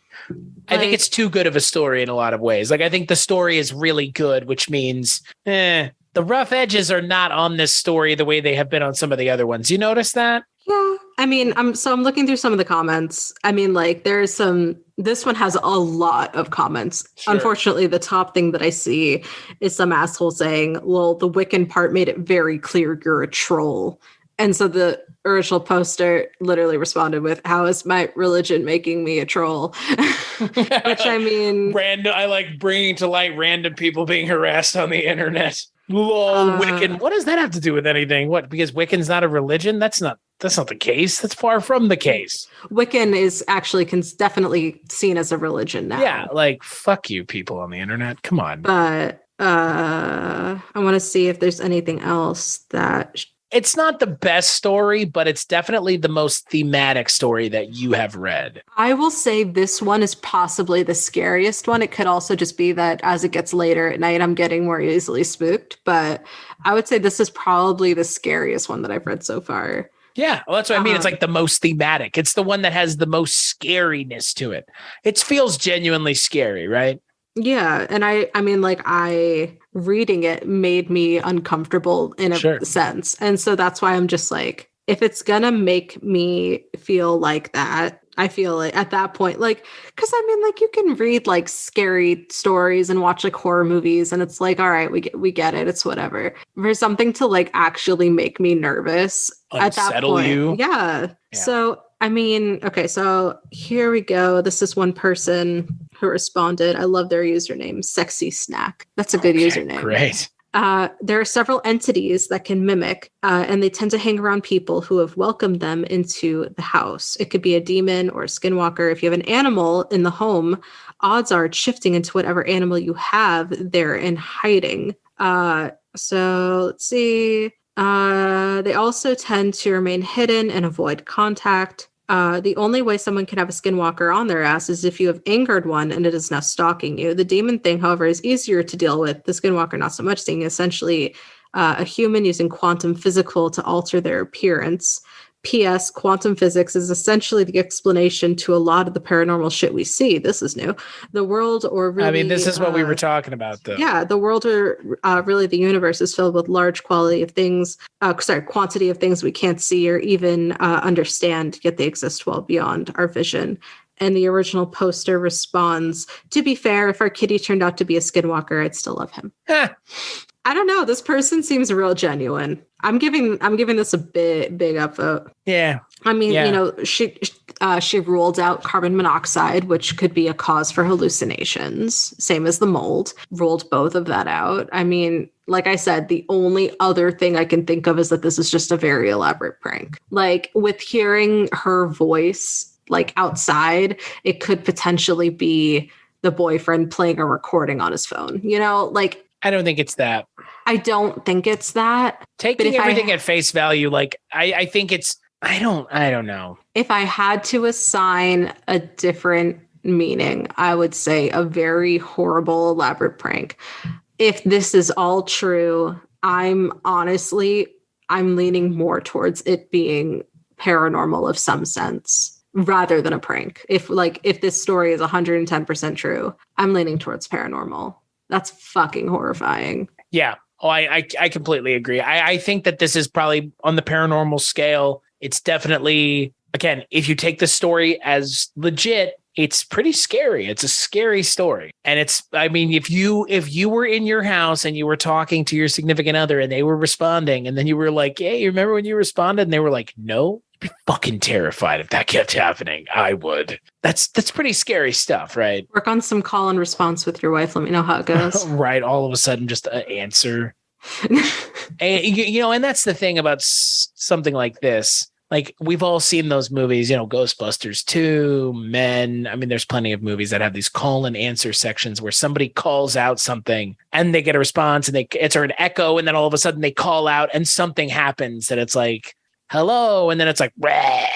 I think it's too good of a story in a lot of ways. Like I think the story is really good, which means the rough edges are not on this story the way they have been on some of the other ones. You notice that? Yeah. I mean, I'm looking through some of the comments. I mean, like this one has a lot of comments. Sure. Unfortunately, the top thing that I see is some asshole saying, well, the Wiccan part made it very clear you're a troll. And so the original poster literally responded with, how is my religion making me a troll? Which I mean... I like bringing to light random people being harassed on the internet. Lol, Wiccan. What does that have to do with anything? What? Because Wiccan's not a religion? That's not the case. That's far from the case. Wiccan is actually definitely seen as a religion now. Yeah, like, fuck you people on the internet. Come on. But I want to see if there's anything else that... It's not the best story, but it's definitely the most thematic story that you have read. I will say this one is possibly the scariest one. It could also just be that as it gets later at night, I'm getting more easily spooked. But I would say this is probably the scariest one that I've read so far. Yeah, well, that's what I mean. It's like the most thematic. It's the one that has the most scariness to it. It feels genuinely scary, right? Yeah. And I mean, like reading it made me uncomfortable in a sense. And so that's why I'm just like, if it's gonna make me feel like that, I feel like at that point, like, because I mean, like you can read like scary stories and watch like horror movies and it's like, all right, we get it. It's whatever. For something to like actually make me nervous at that point. You. Yeah. So, I mean, okay, so here we go. This is one person who responded. I love their username, Sexy Snack. That's a good username. Great. There are several entities that can mimic, and they tend to hang around people who have welcomed them into the house. It could be a demon or a skinwalker. If you have an animal in the home, odds are it's shifting into whatever animal you have there in hiding. So let's see. They also tend to remain hidden and avoid contact. The only way someone can have a skinwalker on their ass is if you have angered one and it is now stalking you. The demon thing, however, is easier to deal with. The skinwalker, not so much, seeing essentially a human using quantum physical to alter their appearance. P.S. Quantum physics is essentially the explanation to a lot of the paranormal shit we see. This is new. The world, or really, I mean, this is what we were talking about, though. Yeah, the world, or really the universe, is filled with large quantity of things we can't see or even understand, yet they exist well beyond our vision. And the original poster responds, "To be fair, if our kitty turned out to be a skinwalker, I'd still love him." I don't know. This person seems real genuine. I'm giving this a big upvote. Yeah. I mean, you know, she ruled out carbon monoxide, which could be a cause for hallucinations, same as the mold. Ruled both of that out. I mean, like I said, the only other thing I can think of is that this is just a very elaborate prank. Like, with hearing her voice, like, outside, it could potentially be the boyfriend playing a recording on his phone. You know, like, I don't think it's that. I don't think it's that. Taking everything at face value, like, I think it's, I don't know. If I had to assign a different meaning, I would say a very horrible, elaborate prank. If this is all true, I'm leaning more towards it being paranormal of some sense rather than a prank. If this story is 110% true, I'm leaning towards paranormal. That's fucking horrifying. Yeah. Oh, I completely agree. I think that this is probably on the paranormal scale. It's definitely, again, if you take the story as legit, it's pretty scary. It's a scary story. And it's, I mean, if you were in your house and you were talking to your significant other and they were responding, and then you were like, "Hey, you remember when you responded?" And they were like, "No." I'd be fucking terrified if that kept happening. I would. That's pretty scary stuff, right? Work on some call and response with your wife. Let me know how it goes. Right. All of a sudden, just an answer. And, you know, and that's the thing about something like this. Like, we've all seen those movies, you know, Ghostbusters 2, Men. I mean, there's plenty of movies that have these call and answer sections where somebody calls out something and they get a response and they answer an echo. And then all of a sudden they call out and something happens and it's like, "Hello." And then it's like, "Rah."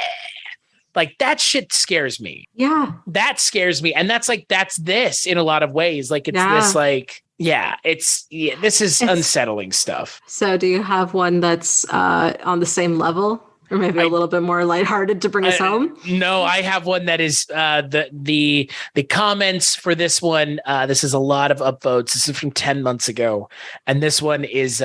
Like, that shit scares me. Yeah. That scares me. And that's this in a lot of ways. Like, it's this, like, this is unsettling stuff. So do you have one that's on the same level? Or maybe a little bit more lighthearted to bring us home? No, I have one that is the comments for this one. This is a lot of upvotes. This is from 10 months ago. And this one is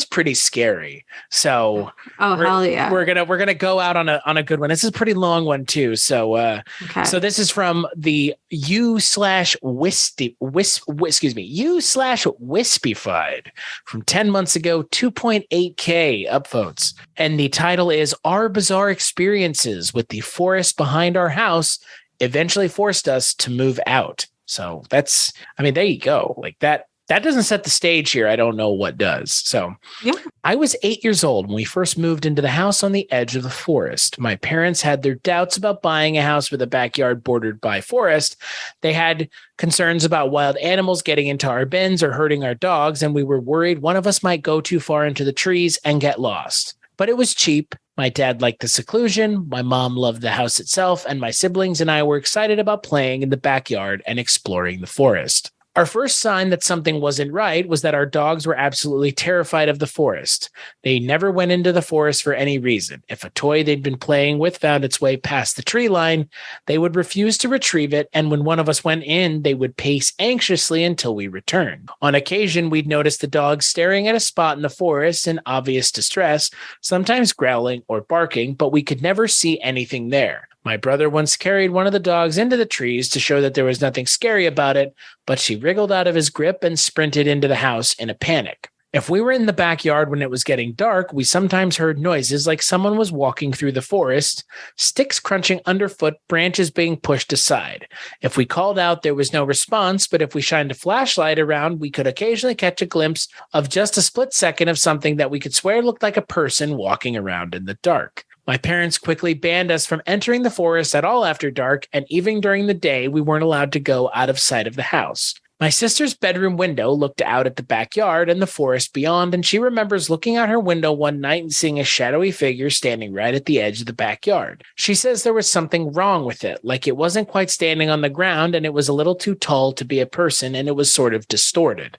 pretty scary. So hell yeah. We're gonna go out on a good one. This is a pretty long one too. So so this is from the U/Wispified from 10 months ago, 2.8K upvotes. And the title is "Our Bizarre Experiences with the Forest Behind Our House Eventually Forced Us to Move Out." So that's, I mean, there you go. Like, that doesn't set the stage here. I don't know what does. So yeah. I was 8 years old when we first moved into the house on the edge of the forest. My parents had their doubts about buying a house with a backyard bordered by forest. They had concerns about wild animals getting into our bins or hurting our dogs, and we were worried one of us might go too far into the trees and get lost. But it was cheap. My dad liked the seclusion, my mom loved the house itself, and my siblings and I were excited about playing in the backyard and exploring the forest. Our first sign that something wasn't right was that our dogs were absolutely terrified of the forest. They never went into the forest for any reason. If a toy they'd been playing with found its way past the tree line, they would refuse to retrieve it, and when one of us went in, they would pace anxiously until we returned. On occasion, we'd notice the dogs staring at a spot in the forest in obvious distress, sometimes growling or barking, but we could never see anything there. My brother once carried one of the dogs into the trees to show that there was nothing scary about it, but she wriggled out of his grip and sprinted into the house in a panic. If we were in the backyard when it was getting dark, we sometimes heard noises like someone was walking through the forest, sticks crunching underfoot, branches being pushed aside. If we called out, there was no response, but if we shined a flashlight around, we could occasionally catch a glimpse of just a split second of something that we could swear looked like a person walking around in the dark. My parents quickly banned us from entering the forest at all after dark, and even during the day, we weren't allowed to go out of sight of the house. My sister's bedroom window looked out at the backyard and the forest beyond, and she remembers looking out her window one night and seeing a shadowy figure standing right at the edge of the backyard. She says there was something wrong with it, like it wasn't quite standing on the ground and it was a little too tall to be a person and it was sort of distorted.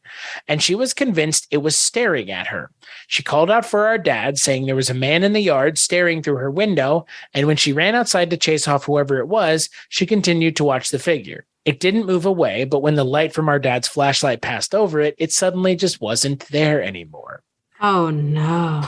And she was convinced it was staring at her. She called out for our dad, saying there was a man in the yard staring through her window, and when she ran outside to chase off whoever it was, she continued to watch the figure. It didn't move away, but when the light from our dad's flashlight passed over it, it suddenly just wasn't there anymore. Oh, no.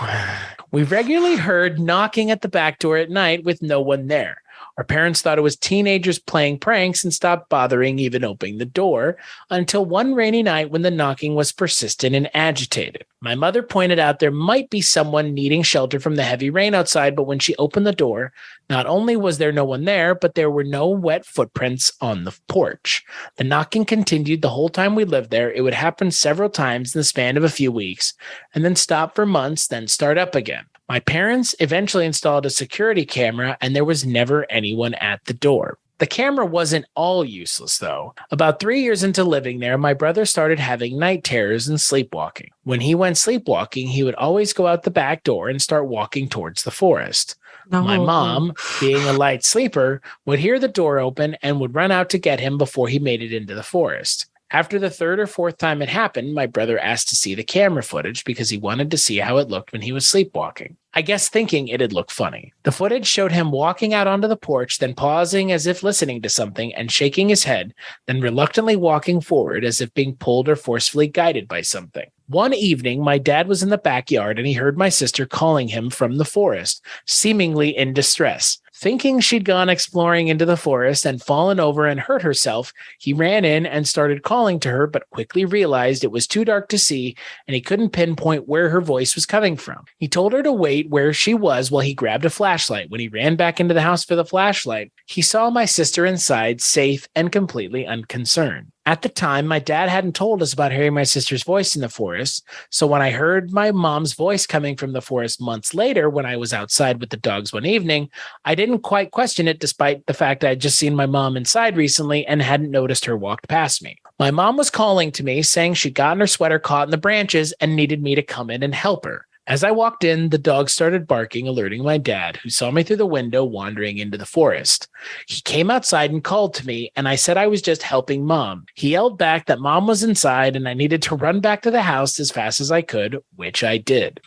We regularly heard knocking at the back door at night with no one there. Our parents thought it was teenagers playing pranks and stopped bothering even opening the door until one rainy night when the knocking was persistent and agitated. My mother pointed out there might be someone needing shelter from the heavy rain outside, but when she opened the door, not only was there no one there, but there were no wet footprints on the porch. The knocking continued the whole time we lived there. It would happen several times in the span of a few weeks, and then stop for months, then start up again. My parents eventually installed a security camera, and there was never anyone at the door. The camera wasn't all useless, though. About 3 years into living there, my brother started having night terrors and sleepwalking. When he went sleepwalking, he would always go out the back door and start walking towards the forest. No. My mom, being a light sleeper, would hear the door open and would run out to get him before he made it into the forest. After the third or fourth time it happened, my brother asked to see the camera footage because he wanted to see how it looked when he was sleepwalking. I guess thinking it'd look funny. The footage showed him walking out onto the porch, then pausing as if listening to something and shaking his head, then reluctantly walking forward as if being pulled or forcefully guided by something. One evening, my dad was in the backyard and he heard my sister calling him from the forest, seemingly in distress. Thinking she'd gone exploring into the forest and fallen over and hurt herself, he ran in and started calling to her, but quickly realized it was too dark to see and he couldn't pinpoint where her voice was coming from. He told her to wait where she was while he grabbed a flashlight. When he ran back into the house for the flashlight, he saw my sister inside, safe and completely unconcerned. At the time, my dad hadn't told us about hearing my sister's voice in the forest, so when I heard my mom's voice coming from the forest months later when I was outside with the dogs one evening, I didn't quite question it despite the fact I had just seen my mom inside recently and hadn't noticed her walked past me. My mom was calling to me, saying she'd gotten her sweater caught in the branches and needed me to come in and help her. As I walked in, the dog started barking, alerting my dad, who saw me through the window wandering into the forest. He came outside and called to me, and I said I was just helping Mom. He yelled back that Mom was inside and I needed to run back to the house as fast as I could, which I did.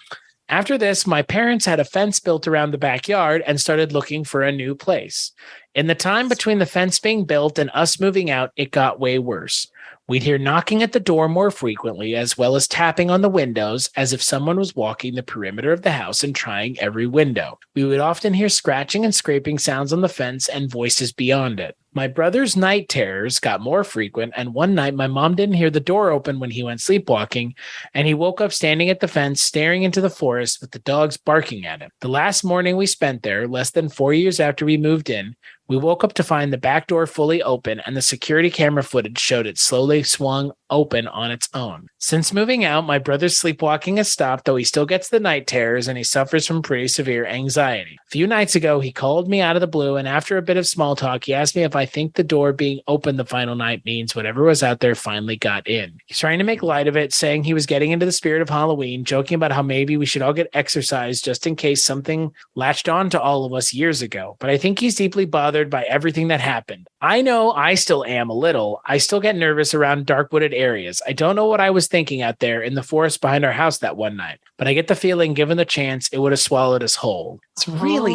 After this, my parents had a fence built around the backyard and started looking for a new place. In the time between the fence being built and us moving out, it got way worse. We'd hear knocking at the door more frequently, as well as tapping on the windows as if someone was walking the perimeter of the house and trying every window. We would often hear scratching and scraping sounds on the fence and voices beyond it. My brother's night terrors got more frequent, and one night my mom didn't hear the door open when he went sleepwalking, and he woke up standing at the fence, staring into the forest with the dogs barking at him. The last morning we spent there, less than 4 years after we moved in, we woke up to find the back door fully open, and the security camera footage showed it slowly swung open on its own. Since moving out, my brother's sleepwalking has stopped, though he still gets the night terrors and he suffers from pretty severe anxiety. A few nights ago, he called me out of the blue, and after a bit of small talk, he asked me if I think the door being open the final night means whatever was out there finally got in. He's trying to make light of it, saying he was getting into the spirit of Halloween, joking about how maybe we should all get exercised just in case something latched on to all of us years ago. But I think he's deeply bothered by everything that happened. I know I still am a little. I still get nervous around dark wooded areas. I don't know what I was thinking out there in the forest behind our house that one night, but I get the feeling given the chance, it would have swallowed us whole. It's really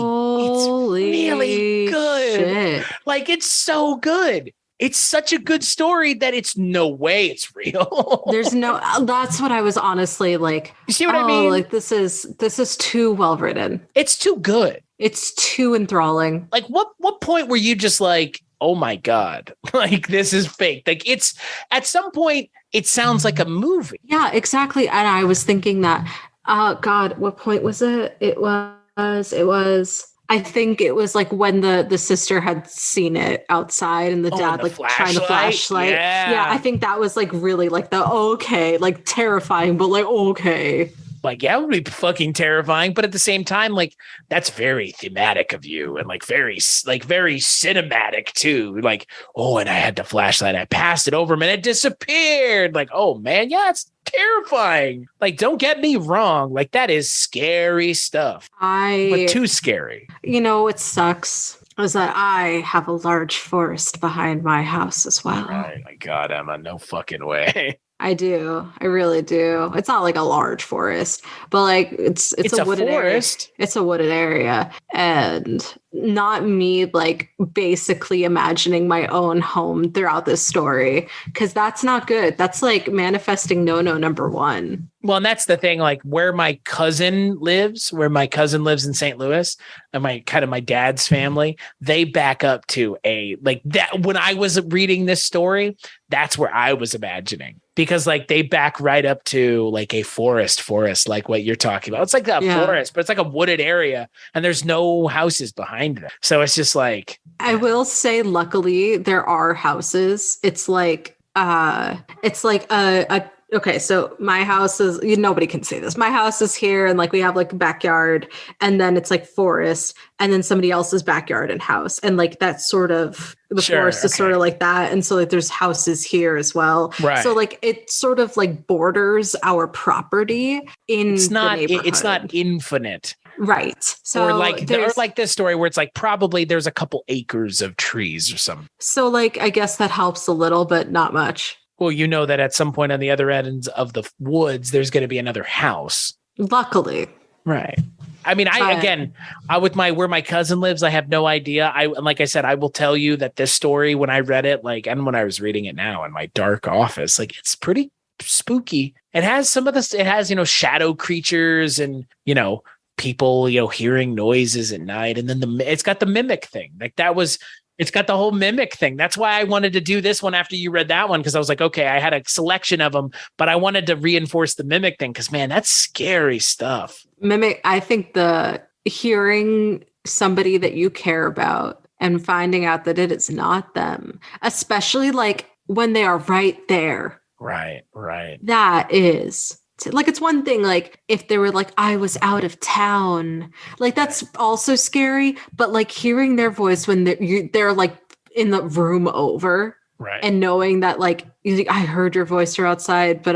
good. Shit. Like, it's so good. It's such a good story that it's no way it's real. That's what I was honestly like. You see what I mean? Like this is too well written. It's too good. It's too enthralling. Like what point were you just like, oh my God, like this is fake? Like it's at some point it sounds like a movie. Yeah, exactly. And I was thinking that, God, what point was it? It was, I think it was like when the sister had seen it outside and the dad like trying to flashlight. Yeah, I think that was like really like the okay, like terrifying, but like okay. Like, yeah, it would be fucking terrifying. But at the same time, like, that's very thematic of you and very cinematic too. Like, oh, and I had the flashlight. I passed it over him and it disappeared. Like, oh man, yeah, it's terrifying. Like, don't get me wrong. Like, that is scary stuff. But too scary. You know, what sucks is that I have a large forest behind my house as well. Oh my God, Emma, no fucking way. I do. I really do. It's not like a large forest, but like it's a wooded forest. Area. It's a wooded area. And not me like basically imagining my own home throughout this story, because that's not good. That's like manifesting no number one. Well, and that's the thing, like where my cousin lives in St. Louis, and my dad's family, they back up to that. When I was reading this story, that's where I was imagining, because like they back right up to like a forest, like what you're talking about. It's like a forest, but it's like a wooded area and there's no houses behind them. So it's just like, I will say, luckily there are houses. It's like a okay, so my house is, nobody can see this. My house is here and like we have like a backyard, and then it's like forest, and then somebody else's backyard and house. And like that's sort of, the forest is sort of like that. And so like there's houses here as well. Right. So like it sort of like borders our property in it's not the neighborhood. It's not infinite. Right. So or like this story where it's like probably there's a couple acres of trees or something. So like I guess that helps a little, but not much. Well, you know that at some point on the other ends of the woods, there's going to be another house. Luckily. Right. I mean, with where my cousin lives, I have no idea. Like I said, I will tell you that this story, when I read it, like, and when I was reading it now in my dark office, like it's pretty spooky. It has some of this, it has, shadow creatures and, people, hearing noises at night. And then it's got the mimic thing. It's got the whole mimic thing. That's why I wanted to do this one after you read that one, because I was like, okay, I had a selection of them, but I wanted to reinforce the mimic thing because, man, that's scary stuff. Mimic, I think the hearing somebody that you care about and finding out that it is not them, especially like when they are right there. Right. That is... like, it's one thing, like, if they were like, I was out of town, like, that's also scary, but like hearing their voice when they're like in the room over, right, and knowing that like, I heard your voice, you're outside, but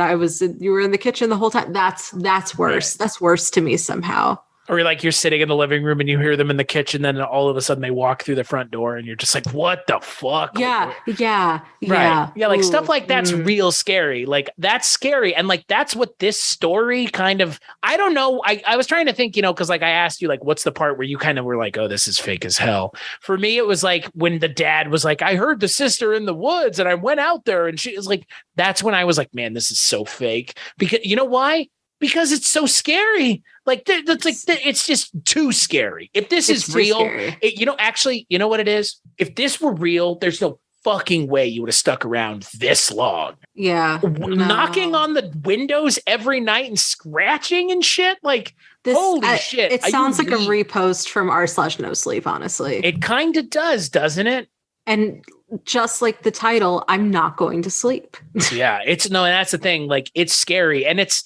you were in the kitchen the whole time. That's worse. Right. That's worse to me somehow. Or like you're sitting in the living room and you hear them in the kitchen, then all of a sudden they walk through the front door and you're just like, what the fuck? Yeah. Right. Yeah. Like stuff like that's real scary. Like that's scary. And like, that's what this story kind of, I don't know. I was trying to think, cause like I asked you, like, what's the part where you kind of were like, oh, this is fake as hell. For me, it was like when the dad was like, I heard the sister in the woods and I went out there, and she was like, that's when I was like, man, this is so fake. Because you know why? Because it's so scary. Like it's just too scary. If this is real, actually, you know what it is? If this were real, there's no fucking way you would have stuck around this long. Yeah. Knocking on the windows every night and scratching and shit. Like, holy shit. It sounds like a repost from r/no sleep, honestly. It kind of does, doesn't it? And just like the title, I'm not going to sleep. Yeah, and that's the thing. Like, it's scary, and it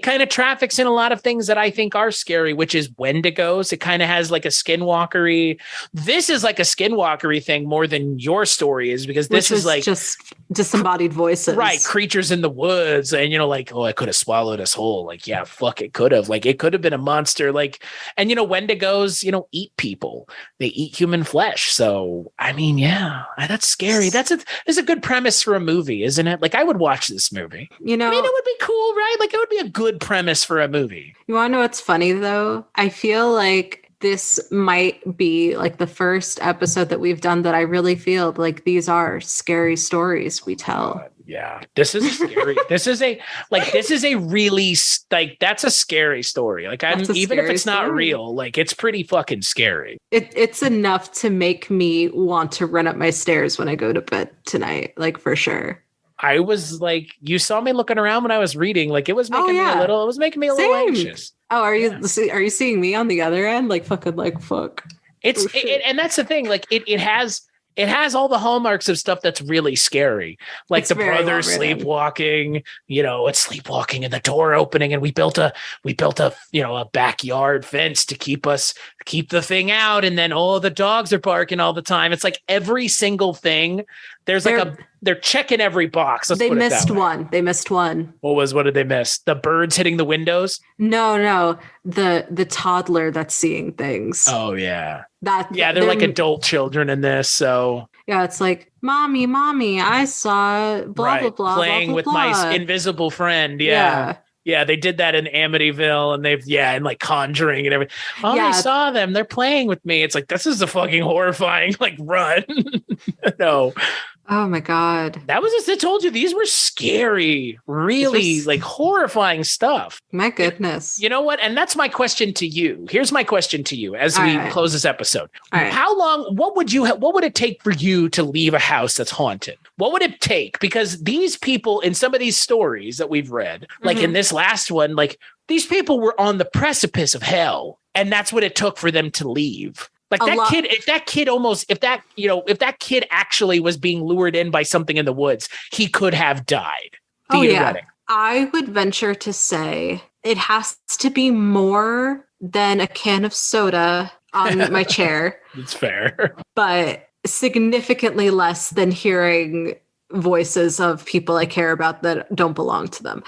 kind of traffics in a lot of things that I think are scary, which is Wendigos. It kind of has like a skinwalkery. This is like a skinwalkery thing more than your story is, because this is like just disembodied voices, right? Creatures in the woods, and like, oh, I could have swallowed us whole. Like, yeah, fuck, it could have. Like, it could have been a monster. Like, and Wendigos, eat people. They eat human flesh. So, I mean, yeah, that's scary. That's a good premise for a movie, isn't it? Like, I would watch this movie. I mean, it would be cool, right? Like, it would be a good premise for a movie. You want to know what's funny though? I feel like this might be like the first episode that we've done that I really feel like these are scary stories we tell. Yeah, this is scary. This is a really like, that's a scary story. Like, even if it's not real, like, it's pretty fucking scary. It's enough to make me want to run up my stairs when I go to bed tonight, like, for sure. I was like, you saw me looking around when I was reading, like, it was making me a little anxious. Oh, are you seeing me on the other end? Like, fucking, like, fuck. And that's the thing. Like, it has it has all the hallmarks of stuff that's really scary, like It's the very brother well written. sleepwalking. It's sleepwalking and the door opening, and we built a a backyard fence to keep the thing out, and then all the dogs are barking all the time. It's like every single thing. They're checking every box. They missed one. They missed one. What did they miss? The birds hitting the windows? No, the toddler that's seeing things. Oh yeah. They're They're like adult children in this. So yeah, it's like, mommy, I saw blah blah blah playing blah, with blah, my blah. invisible friend. Yeah, they did that in Amityville, and and like Conjuring and everything. Oh, I saw them. They're playing with me. It's like, this is a fucking horrifying, like, run. No. Oh my God. That was just, I told you, these were scary, really like horrifying stuff. My goodness. You know what? And that's my question to you. Here's my question to you as we close this episode. How long, what would it take for you to leave a house that's haunted? What would it take? Because these people in some of these stories that we've read, like in this last one, like these people were on the precipice of hell, and that's what it took for them to leave. Like if that kid actually was being lured in by something in the woods, he could have died. Theoretically. I would venture to say it has to be more than a can of soda on my chair. It's fair. But significantly less than hearing voices of people I care about that don't belong to them.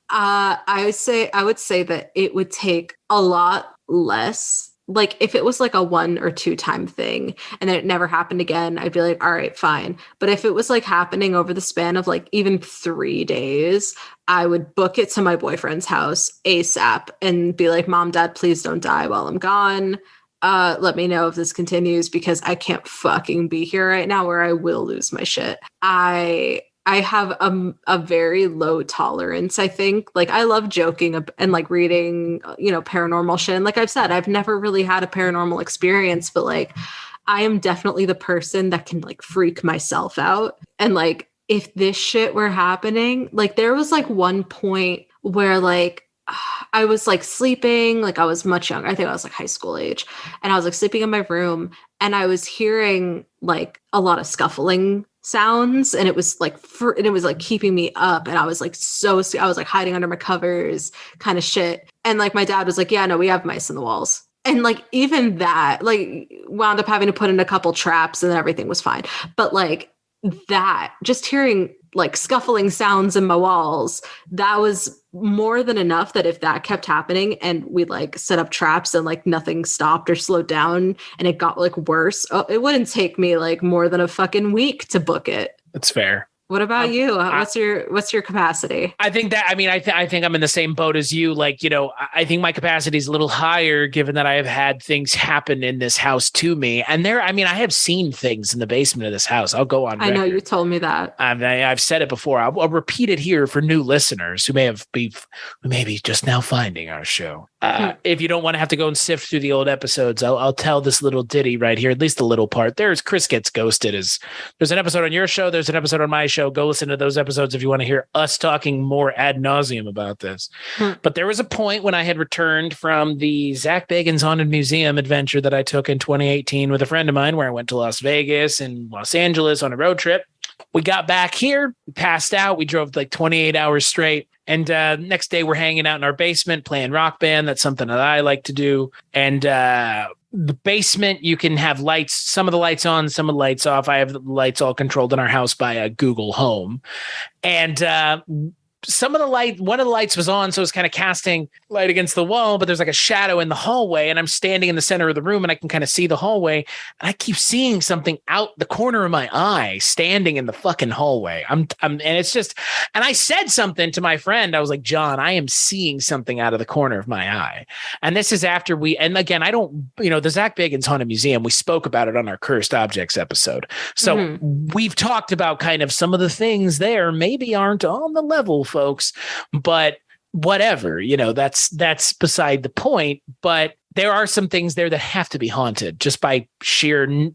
I would say that it would take a lot less. Like if it was like a 1 or 2 time thing and then it never happened again, I'd be like, all right, fine. But if it was like happening over the span of like even 3 days, I would book it to my boyfriend's house ASAP and be like, Mom, Dad, please don't die while I'm gone. Let me know if this continues, because I can't fucking be here right now where I will lose my shit. I have a very low tolerance, I think. Like, I love joking and like reading, paranormal shit. And like I've said, I've never really had a paranormal experience, but like, I am definitely the person that can like freak myself out. And like, if this shit were happening, like there was like one point where like, I was like sleeping, like I was much younger. I think I was like high school age. And I was like sleeping in my room and I was hearing like a lot of scuffling sounds, and it was like keeping me up, and I was like I was like hiding under my covers kind of shit. And like my dad was like, yeah, no, we have mice in the walls. And like even that like wound up having to put in a couple traps and then everything was fine. But like that, just hearing like scuffling sounds in my walls, that was more than enough that if that kept happening and we like set up traps and like nothing stopped or slowed down and it got like worse, it wouldn't take me like more than a fucking week to book it. That's fair. What about you? What's your capacity? I think that, I think I'm in the same boat as you. Like, I think my capacity is a little higher given that I have had things happen in this house to me. And I have seen things in the basement of this house. I'll go on record. I know you told me that. I've said it before. I'll repeat it here for new listeners who may be just now finding our show. If you don't want to have to go and sift through the old episodes, I'll tell this little ditty right here, at least the little part. There's Chris Gets Ghosted. There's an episode on your show. There's an episode on my show. Go listen to those episodes if you want to hear us talking more ad nauseum about this. But there was a point when I had returned from the Zach Bagans Haunted Museum adventure that I took in 2018 with a friend of mine, where I went to Las Vegas and Los Angeles on a road trip. We got back here, we passed out. We drove like 28 hours straight. And next day we're hanging out in our basement playing Rock Band. That's something that I like to do. And the basement, you can have lights, some of the lights on, some of the lights off. I have the lights all controlled in our house by a Google Home. And one of the lights was on, so it was kind of casting light against the wall, but there's like a shadow in the hallway, and I'm standing in the center of the room and I can kind of see the hallway, and I keep seeing something out the corner of my eye standing in the fucking hallway. And it's just, and I said something to my friend. I was like, John, I am seeing something out of the corner of my eye. And this is after and again, I don't, the Zach Bagans Haunted Museum, we spoke about it on our Cursed Objects episode. So we've talked about kind of some of the things there maybe aren't on the level, folks, but whatever, that's beside the point. But there are some things there that have to be haunted just by sheer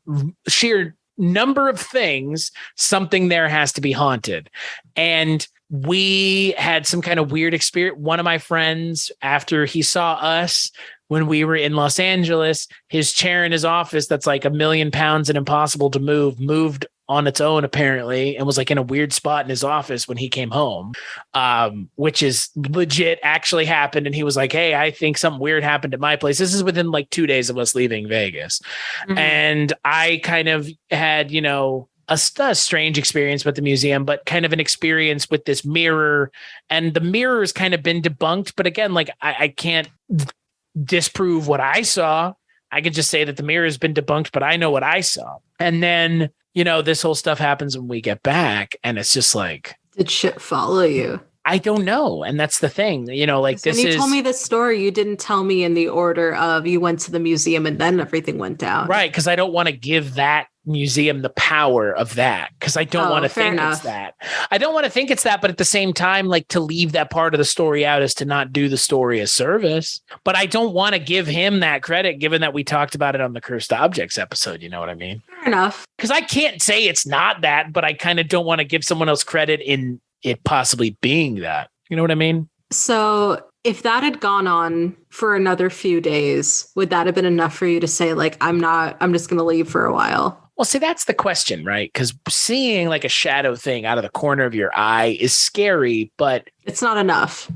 number of things. Something there has to be haunted. And we had some kind of weird experience. One of my friends, after he saw us when we were in Los Angeles, his chair in his office that's like 1,000,000 pounds and impossible to move, moved on its own apparently, and was like in a weird spot in his office when he came home, which is legit actually happened. And he was like, hey, I think something weird happened at my place. This is within like 2 days of us leaving Vegas. Mm-hmm. And I kind of had, a strange experience with the museum, but kind of an experience with this mirror, and the mirror has kind of been debunked. But again, like I can't disprove what I saw. I can just say that the mirror has been debunked, but I know what I saw. And then, this whole stuff happens when we get back, and it's just like, did shit follow you? I don't know. And that's the thing, like this is. When you told me this story, you didn't tell me in the order of you went to the museum and then everything went down. Right. Because I don't want to give that museum the power of that, because I don't want to think it's that. I don't want to think it's that, but at the same time, like, to leave that part of the story out is to not do the story a service. But I don't want to give him that credit, given that we talked about it on the Cursed Objects episode. You know what I mean? Fair enough. Because I can't say it's not that, but I kind of don't want to give someone else credit in it possibly being that. You know what I mean? So if that had gone on for another few days, would that have been enough for you to say, like, I'm just going to leave for a while? Well, see, that's the question, right? Because seeing like a shadow thing out of the corner of your eye is scary, but it's not enough.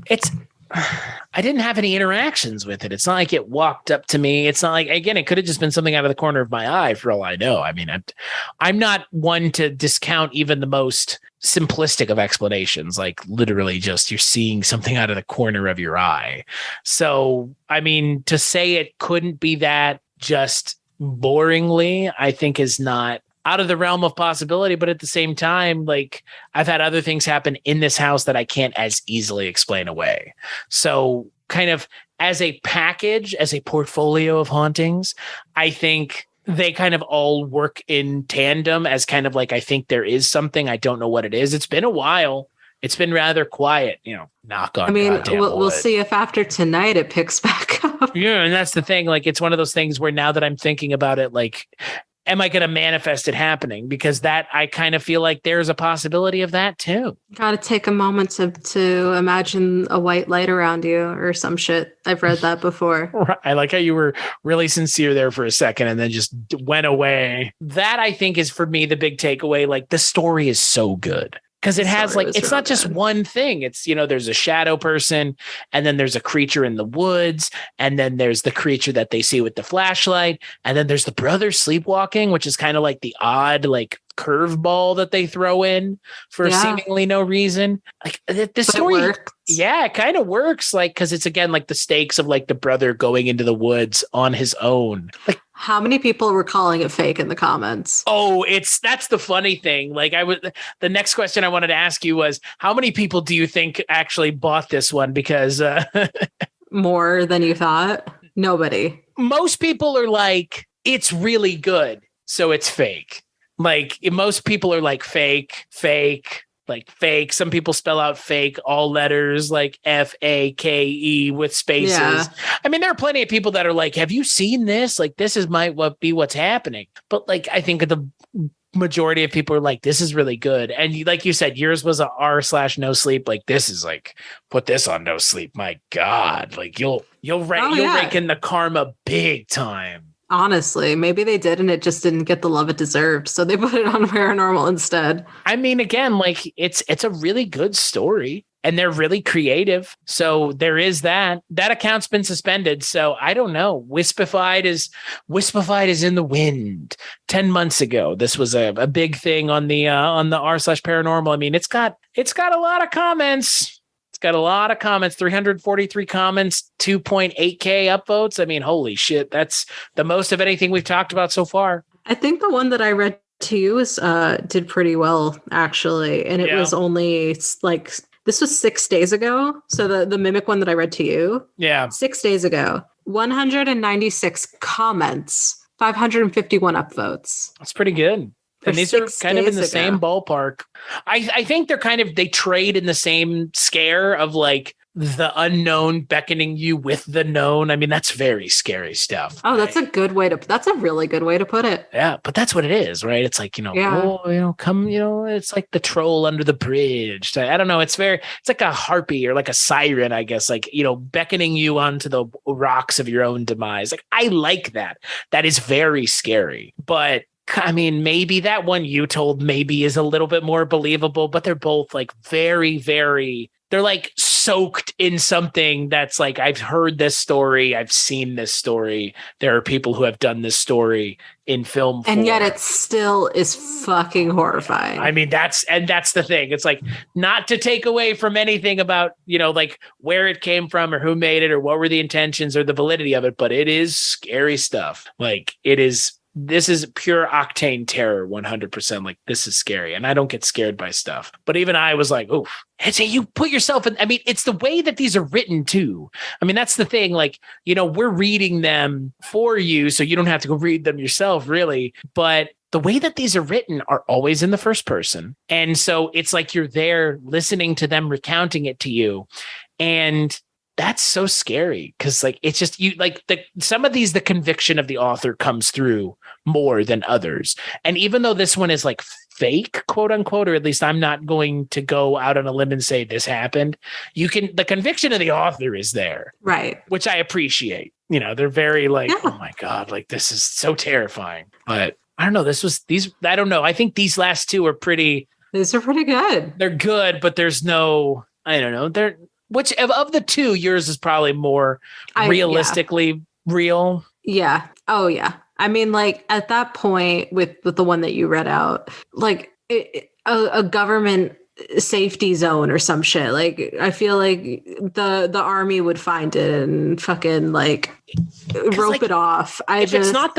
I didn't have any interactions with it. It's not like it walked up to me. It's not like, again, it could have just been something out of the corner of my eye for all I know. I mean, I'm not one to discount even the most simplistic of explanations, like literally just you're seeing something out of the corner of your eye. So, I mean, to say it couldn't be that just boringly, I think is not out of the realm of possibility. But at the same time, like, I've had other things happen in this house that I can't as easily explain away. So kind of as a package, as a portfolio of hauntings, I think they kind of all work in tandem as kind of like, I think there is something, I don't know what it is. It's been a while. It's been rather quiet, knock on. I mean, we'll see if after tonight it picks back up. Yeah. And that's the thing. Like, it's one of those things where now that I'm thinking about it, like, am I going to manifest it happening? Because that, I kind of feel like there's a possibility of that too. Got to take a moment to imagine a white light around you or some shit. I've read that before. Right. I like how you were really sincere there for a second and then just went away. That, I think, is for me the big takeaway. Like, the story is so good. Because it has, like, it's not just one thing. It's, there's a shadow person, and then there's a creature in the woods, and then there's the creature that they see with the flashlight, and then there's the brothers sleepwalking, which is kind of like the odd, like, curveball that they throw in for seemingly no reason. Like, the story, it kind of works. Like, because it's, again, like the stakes of like the brother going into the woods on his own. Like, how many people were calling it fake in the comments? Oh, that's the funny thing. Like, the next question I wanted to ask you was, how many people do you think actually bought this one? Because more than you thought. Nobody. Most people are like, it's really good, so it's fake. Like, most people are like fake. Like fake. Some people spell out fake, all letters, like FAKE with spaces. Yeah. I mean, there are plenty of people that are like, have you seen this? Like, this might be what's happening. But like, I think the majority of people are like, this is really good. And like you said, yours was a R/no sleep. Like, this is like, put this on no sleep. My God, like you'll rake in the karma big time. Honestly, maybe they did and it just didn't get the love it deserved. So they put it on paranormal instead. I mean, again, like, it's a really good story and they're really creative. So there is that. That account's been suspended. So I don't know. Wispified is in the wind. 10 months ago, this was a big thing on the r/paranormal. I mean, it's got a lot of comments. Got a lot of comments, 343 comments, 2.8K upvotes. I mean, holy shit. That's the most of anything we've talked about so far. I think the one that I read to you was did pretty well, actually. And it was only like, this was 6 days ago. So the Mimic one that I read to you. Yeah. 6 days ago, 196 comments, 551 upvotes. That's pretty good. And these are kind of in the same ballpark. I think they're they trade in the same scare of like the unknown beckoning you with the known. I mean, that's very scary stuff. Oh, that's a really good way to put it. Yeah, but that's what it is, right? It's like, come, it's like the troll under the bridge. I don't know. It's like a harpy or like a siren, I guess, like, beckoning you onto the rocks of your own demise. Like, I like that. That is very scary. But I mean, maybe that one you told maybe is a little bit more believable, but they're both like very, very, they're like soaked in something that's like, I've heard this story. I've seen this story. There are people who have done this story in film. And yet it still is fucking horrifying. I mean, that's the thing. It's like, not to take away from anything about, like where it came from or who made it or what were the intentions or the validity of it, but it is scary stuff. Like this is pure octane terror, 100%. Like, this is scary. And I don't get scared by stuff. But even I was like, oh, and so you put yourself in. I mean, it's the way that these are written too. I mean, that's the thing. Like, we're reading them for you, so you don't have to go read them yourself, really. But the way that these are written are always in the first person. And so it's like you're there listening to them recounting it to you. And that's so scary because like it's just some of these, the conviction of the author comes through more than others. And even though this one is like fake, quote unquote, or at least I'm not going to go out on a limb and say this happened, the conviction of the author is there, right? Which I appreciate. They're very like, oh my God, like this is so terrifying. But I don't know. I don't know. I think these last two are these are pretty good. They're good, but there's no, I don't know. Which of the two, yours is probably more realistically real? Yeah. Oh, yeah. I mean, like at that point with the one that you read out, like a government safety zone or some shit. Like I feel like the army would find it and fucking like rope it off. If it's not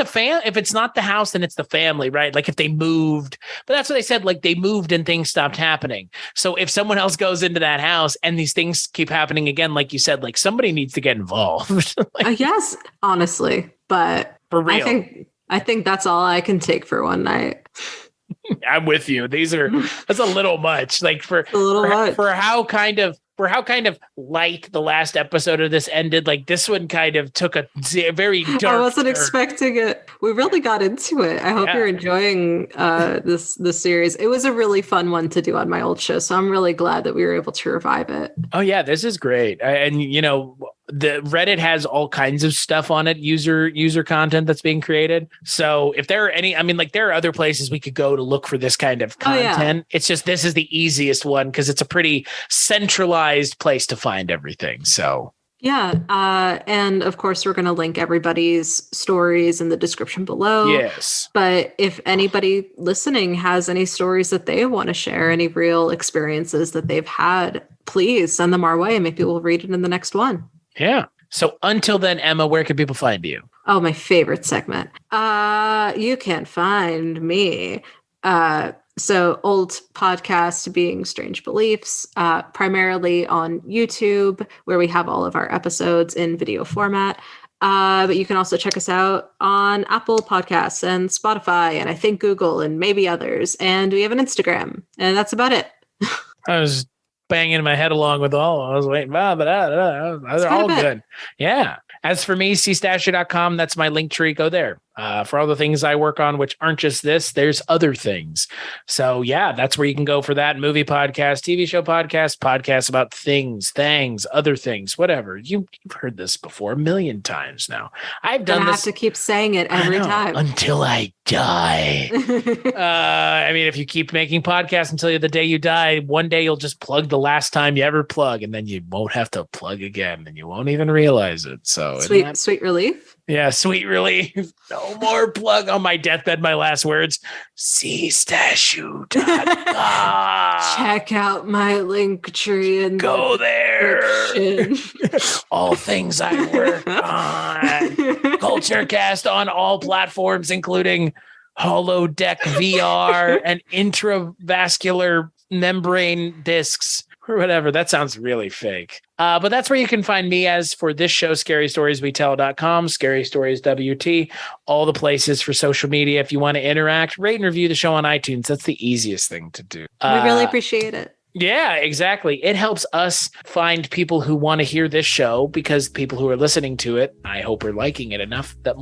the house, then it's the family, right? Like if they moved, but that's what they said. Like they moved and things stopped happening. So if someone else goes into that house and these things keep happening again, like you said, like somebody needs to get involved. Yes, honestly, but for real, I think that's all I can take for one night. I'm with you. That's a little much. Like for how kind of light the last episode of this ended, like this one kind of took a very dark I wasn't expecting it. We really got into it. I hope you're enjoying this series. It was a really fun one to do on my old show, so I'm really glad that we were able to revive it. Oh yeah, this is great. And the Reddit has all kinds of stuff on it, user content that's being created. So if there are any, I mean, like there are other places we could go to look for this kind of content. Oh, yeah. It's just, this is the easiest one because it's a pretty centralized place to find everything. So yeah. And of course, we're going to link everybody's stories in the description below. Yes. But if anybody listening has any stories that they want to share, any real experiences that they've had, please send them our way and maybe we'll read it in the next one. Yeah. So until then, Emma, where can people find you? Oh, my favorite segment. You can find me. So old podcast being Strange Beliefs, primarily on YouTube, where we have all of our episodes in video format. But you can also check us out on Apple Podcasts and Spotify, and I think Google and maybe others. And we have an Instagram, and that's about it. I was banging my head along with all. I was waiting, but they're all good. Yeah. As for me, cstasher.com, that's my link tree. Go there. For all the things I work on, which aren't just this, there's other things. So yeah, that's where you can go for that. Movie podcast, TV show podcasts about things, other things, whatever. You've heard this before a million times now. I've done this. I have to keep saying it every time. Until I die. I mean, if you keep making podcasts until the day you die, one day you'll just plug the last time you ever plug, and then you won't have to plug again, and you won't even realize it. So sweet relief. Yeah, sweet relief. No more plug on my deathbed. My last words: cstashu.com. Check out my link tree and go there. All things I work on. Culturecast on all platforms, including holodeck VR and intravascular membrane discs. Or whatever. That sounds really fake. But that's where you can find me as for this show, scarystorieswetell.com, Scary Stories WT, all the places for social media. If you want to interact, rate and review the show on iTunes. That's the easiest thing to do. We really appreciate it. Yeah, exactly. It helps us find people who want to hear this show, because people who are listening to it, I hope, are liking it enough that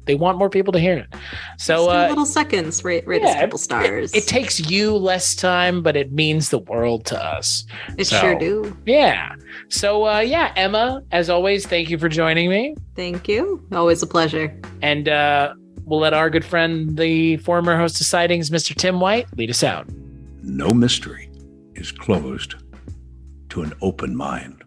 they want more people to hear it. So, just 2 little seconds, rate us a couple stars. It takes you less time, but it means the world to us. It sure do. Yeah. So, Emma, as always, thank you for joining me. Thank you. Always a pleasure. And we'll let our good friend, the former host of Sightings, Mr. Tim White, lead us out. No mystery is closed to an open mind.